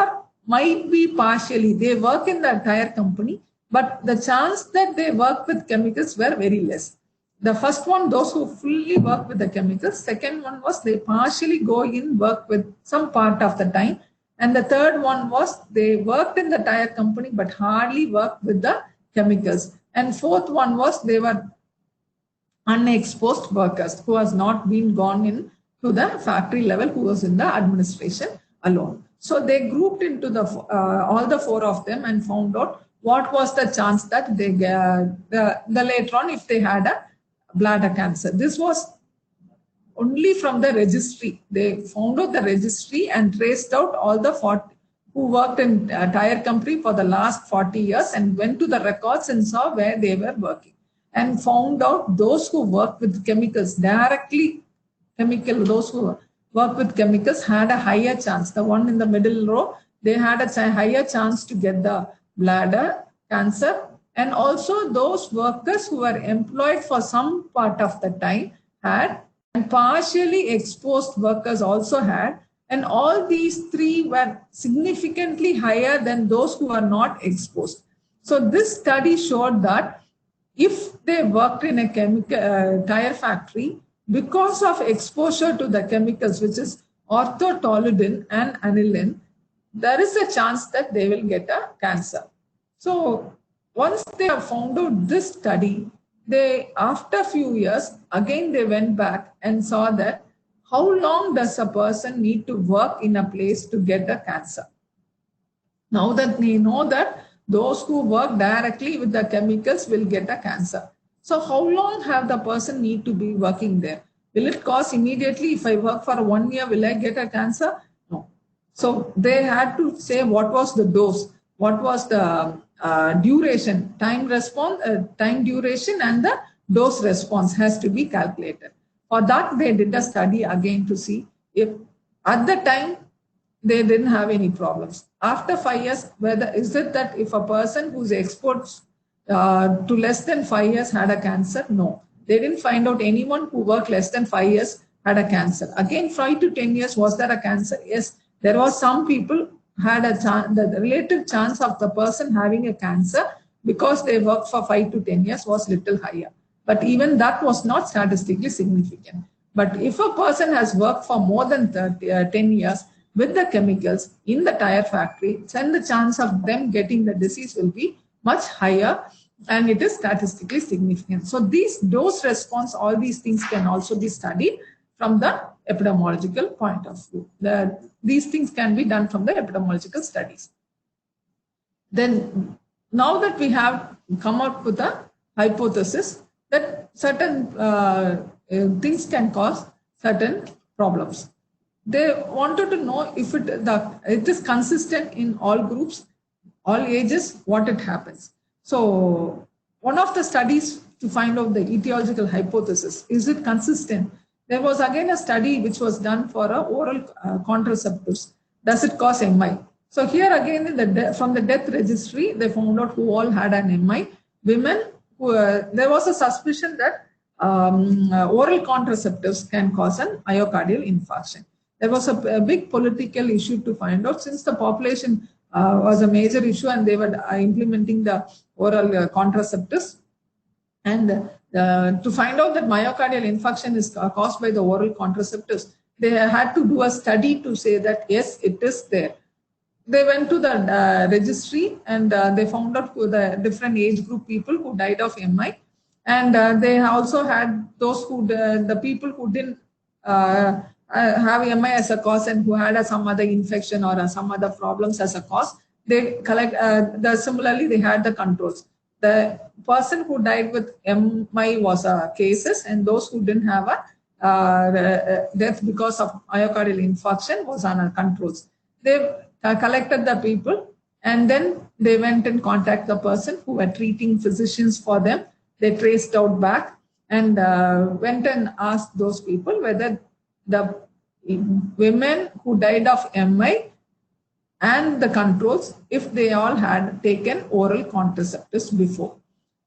might be partially, they work in the tire company, but the chance that they work with chemicals were very less. The first one, those who fully work with the chemicals. Second one was they partially go in, work with some part of the time. And the third one was they worked in the tire company, but hardly worked with the chemicals. And fourth one was they were unexposed workers who has not been gone in to the factory level, who was in the administration alone. So they grouped into all the four of them and found out what was the chance that they later on if they had a bladder cancer. This was only from the registry. They found out the registry and traced out all the 40 who worked in a tire company for the last 40 years and went to the records and saw where they were working and found out those who worked with chemicals directly, those who work with chemicals had a higher chance. The one in the middle row, they had a higher chance to get the bladder cancer. And also those workers who were employed for some part of the time had, and partially exposed workers also had, and all these three were significantly higher than those who are not exposed. So this study showed that if they worked in a tire factory, because of exposure to the chemicals, which is orthotoluidine and aniline, there is a chance that they will get a cancer. So once they have found out this study, after a few years, again they went back and saw that how long does a person need to work in a place to get a cancer? Now that they know that those who work directly with the chemicals will get a cancer. So how long have the person need to be working there? Will it cause immediately, if I work for 1 year, will I get a cancer? No. So they had to say what was the dose, what was the duration, time duration and the dose response has to be calculated. For that, they did a study again to see if at the time they didn't have any problems. After 5 years, is it that if a person who's exposed to less than 5 years had a cancer? No. They didn't find out anyone who worked less than 5 years had a cancer. Again, 5 to 10 years, was there a cancer? Yes, there was some people had a chance, the relative chance of the person having a cancer because they worked for 5 to 10 years was little higher. But even that was not statistically significant. But if a person has worked for more than 10 years with the chemicals in the tire factory, then the chance of them getting the disease will be much higher and it is statistically significant. So these dose response, all these things can also be studied from the epidemiological point of view. These things can be done from the epidemiological studies. Then now that we have come up with a hypothesis that certain things can cause certain problems. They wanted to know if it is consistent in all groups, all ages, what it happens. So one of the studies to find out the etiological hypothesis, is it consistent? There was again a study which was done for oral contraceptives. Does it cause MI? So here again, from the death registry, they found out who all had an MI. Women, there was a suspicion that oral contraceptives can cause an myocardial infarction. There was a big political issue to find out, since the population was a major issue and they were implementing the oral contraceptives. And to find out that myocardial infarction is caused by the oral contraceptives, they had to do a study to say that, yes, it is there. They went to the registry and they found out who the different age group people who died of MI. And they also had those who, the people who didn't have MI as a cause and who had some other infection or some other problems as a cause, they collect, similarly, they had the controls. The person who died with MI was cases, and those who didn't have a death because of myocardial infarction was on controls. They collected the people, and then they went and contacted the person who were treating physicians for them. They traced out back and went and asked those people whether the women who died of MI and the controls, if they all had taken oral contraceptives before.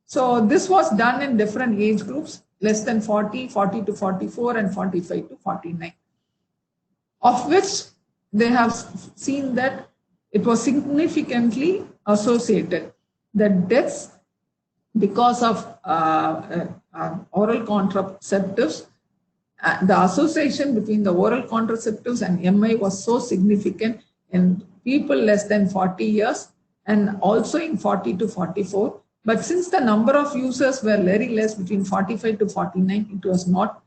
So this was done in different age groups, less than 40, 40 to 44, and 45 to 49, of which they have seen that it was significantly associated. The deaths because of oral contraceptives, the association between the oral contraceptives and MI was so significant in people less than 40 years and also in 40 to 44. But since the number of users were very less, between 45 to 49, it was not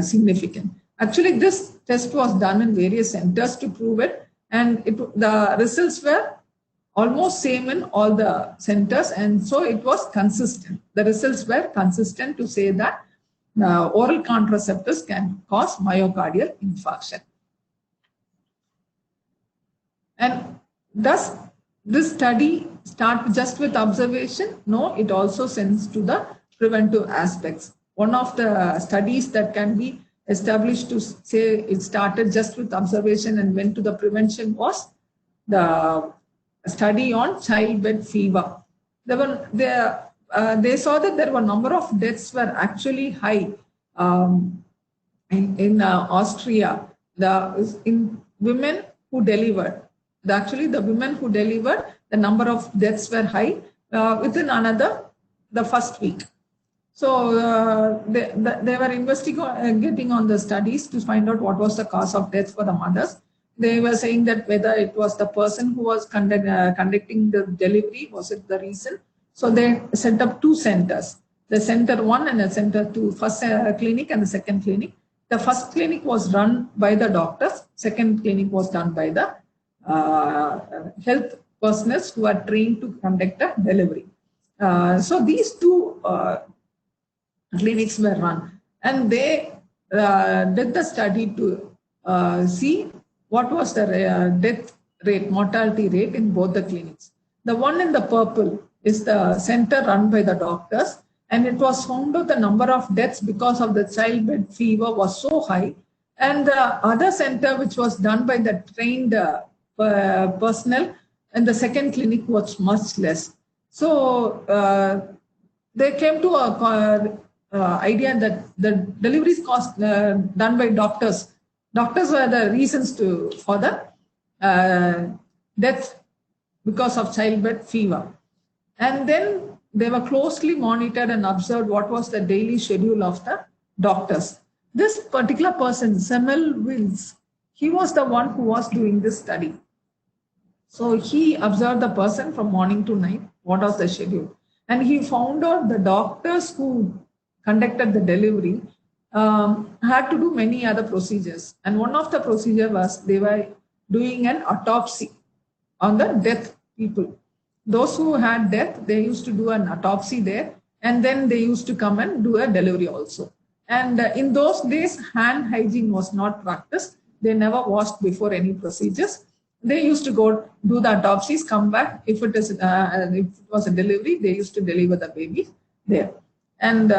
significant. Actually, this test was done in various centers to prove it, and the results were almost same in all the centers, and so it was consistent. The results were consistent to say that oral contraceptives can cause myocardial infarction. And does this study start just with observation? No, it also sends to the preventive aspects. One of the studies that can be established to say it started just with observation and went to the prevention was the study on childbed fever. They saw that there were a number of deaths were actually high in Austria. In women who delivered, the women who delivered, the number of deaths were high within the first week. So they were investigating on the studies to find out what was the cause of death for the mothers. They were saying that whether it was the person who was conducting the delivery, was it the reason? So they set up two centers, the center 1 and the center 2, first clinic and the second clinic. The first clinic was run by the doctors, second clinic was done by the health personnel who are trained to conduct a delivery. So these two clinics were run, and they did the study to see what was the death rate, mortality rate in both the clinics. The one in the purple is the center run by the doctors, and it was found that the number of deaths because of the childbed fever was so high, and the other center, which was done by the trained personnel, and the second clinic was much less. So they came to a idea that the deliveries cost done by doctors were the reasons for the death because of childbed fever. And then they were closely monitored and observed what was the daily schedule of the doctors. This particular person, Samuel Wills, he was the one who was doing this study. So he observed the person from morning to night, what was the schedule. And he found out the doctors who conducted the delivery had to do many other procedures. And one of the procedures was they were doing an autopsy on the death people. Those who had death, they used to do an autopsy there, and then they used to come and do a delivery also. And in those days, hand hygiene was not practiced. They never washed before any procedures. They used to go do the autopsies, come back. If it was a delivery, they used to deliver the baby there. And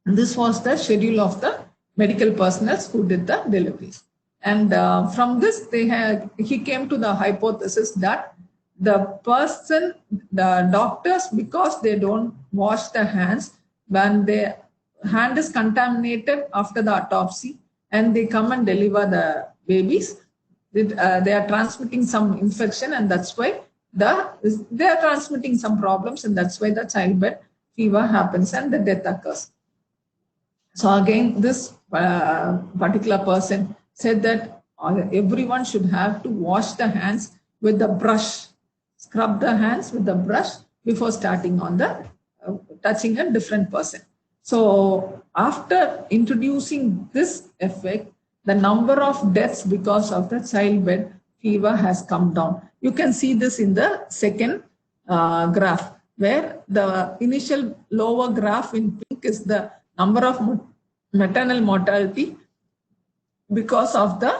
this was the schedule of the medical personnel who did the deliveries. And from this, he came to the hypothesis that the doctors, because they don't wash their hands, when their hand is contaminated after the autopsy and they come and deliver the babies, they are transmitting some infection, and that's why they are transmitting some problems, and that's why the childbed fever happens and the death occurs. So again, this particular person said that everyone should have to wash the hands with the brush, scrub the hands with the brush before starting on the touching a different person. So after introducing this effect, the number of deaths because of the childbed fever has come down. You can see this in the second graph, where the initial lower graph in pink is the number of maternal mortality because of the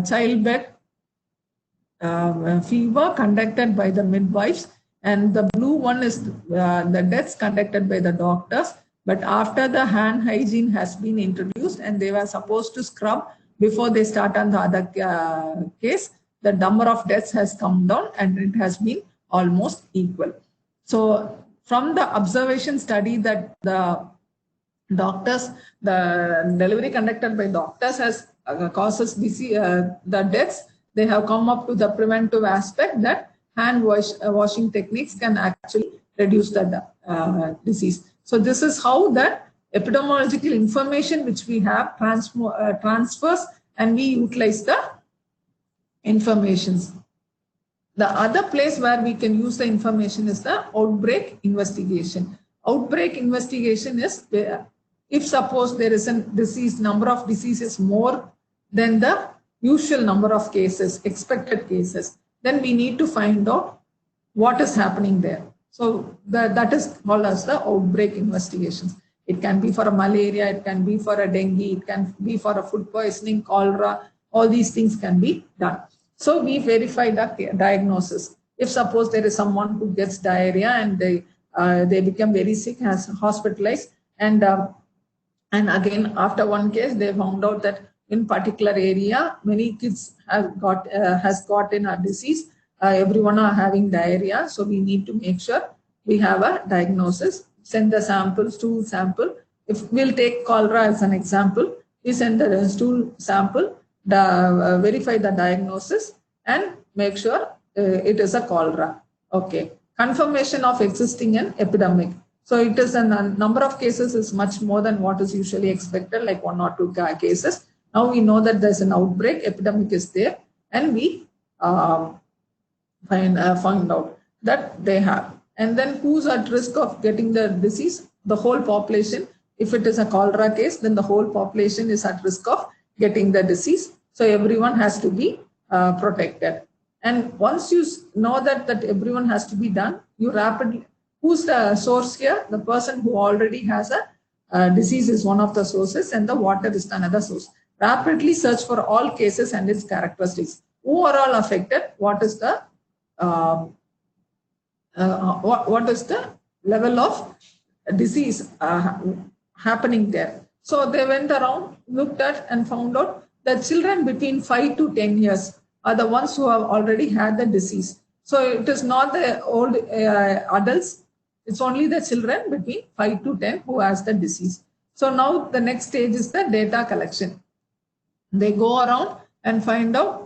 childbed fever conducted by the midwives, and the blue one is the deaths conducted by the doctors. But after the hand hygiene has been introduced and they were supposed to scrub before they start on the other case, the number of deaths has come down and it has been almost equal. So from the observation study that the doctors, the delivery conducted by doctors has causes disease, the deaths, they have come up to the preventive aspect that hand washing techniques can actually reduce the disease. So this is how that epidemiological information which we have transfers and we utilize the informations. The other place where we can use the information is the outbreak investigation. Outbreak investigation is if suppose there is a disease, number of diseases more than the usual number of cases, expected cases, then we need to find out what is happening there. So that is called as the outbreak investigations. It can be for a malaria, it can be for a dengue, it can be for a food poisoning, cholera, all these things can be done. So we verify the diagnosis. If suppose there is someone who gets diarrhea and they become very sick, has hospitalized, and again after one case they found out that in particular area many kids have gotten a disease. Everyone are having diarrhea, so we need to make sure we have a diagnosis. Send the samples, stool sample. If we'll take cholera as an example, we send the stool sample, verify the diagnosis, and make sure it is a cholera. Okay. Confirmation of existing an epidemic. So it is a number of cases is much more than what is usually expected, like 1 or 2 cases. Now we know that there's an outbreak, epidemic is there, and we find out that they have. And then who's at risk of getting the disease? The whole population. If it is a cholera case, then the whole population is at risk of getting the disease. So everyone has to be protected. And once you know that everyone has to be done, you rapidly, who's the source here? The person who already has a disease is one of the sources and the water is another source. Rapidly search for all cases and its characteristics. Who are all affected? What is the level of disease happening there? So they went around, looked at and found out that children between 5 to 10 years are the ones who have already had the disease. So it is not the old adults, it's only the children between 5 to 10 who has the disease. So now the next stage is the data collection. They go around and find out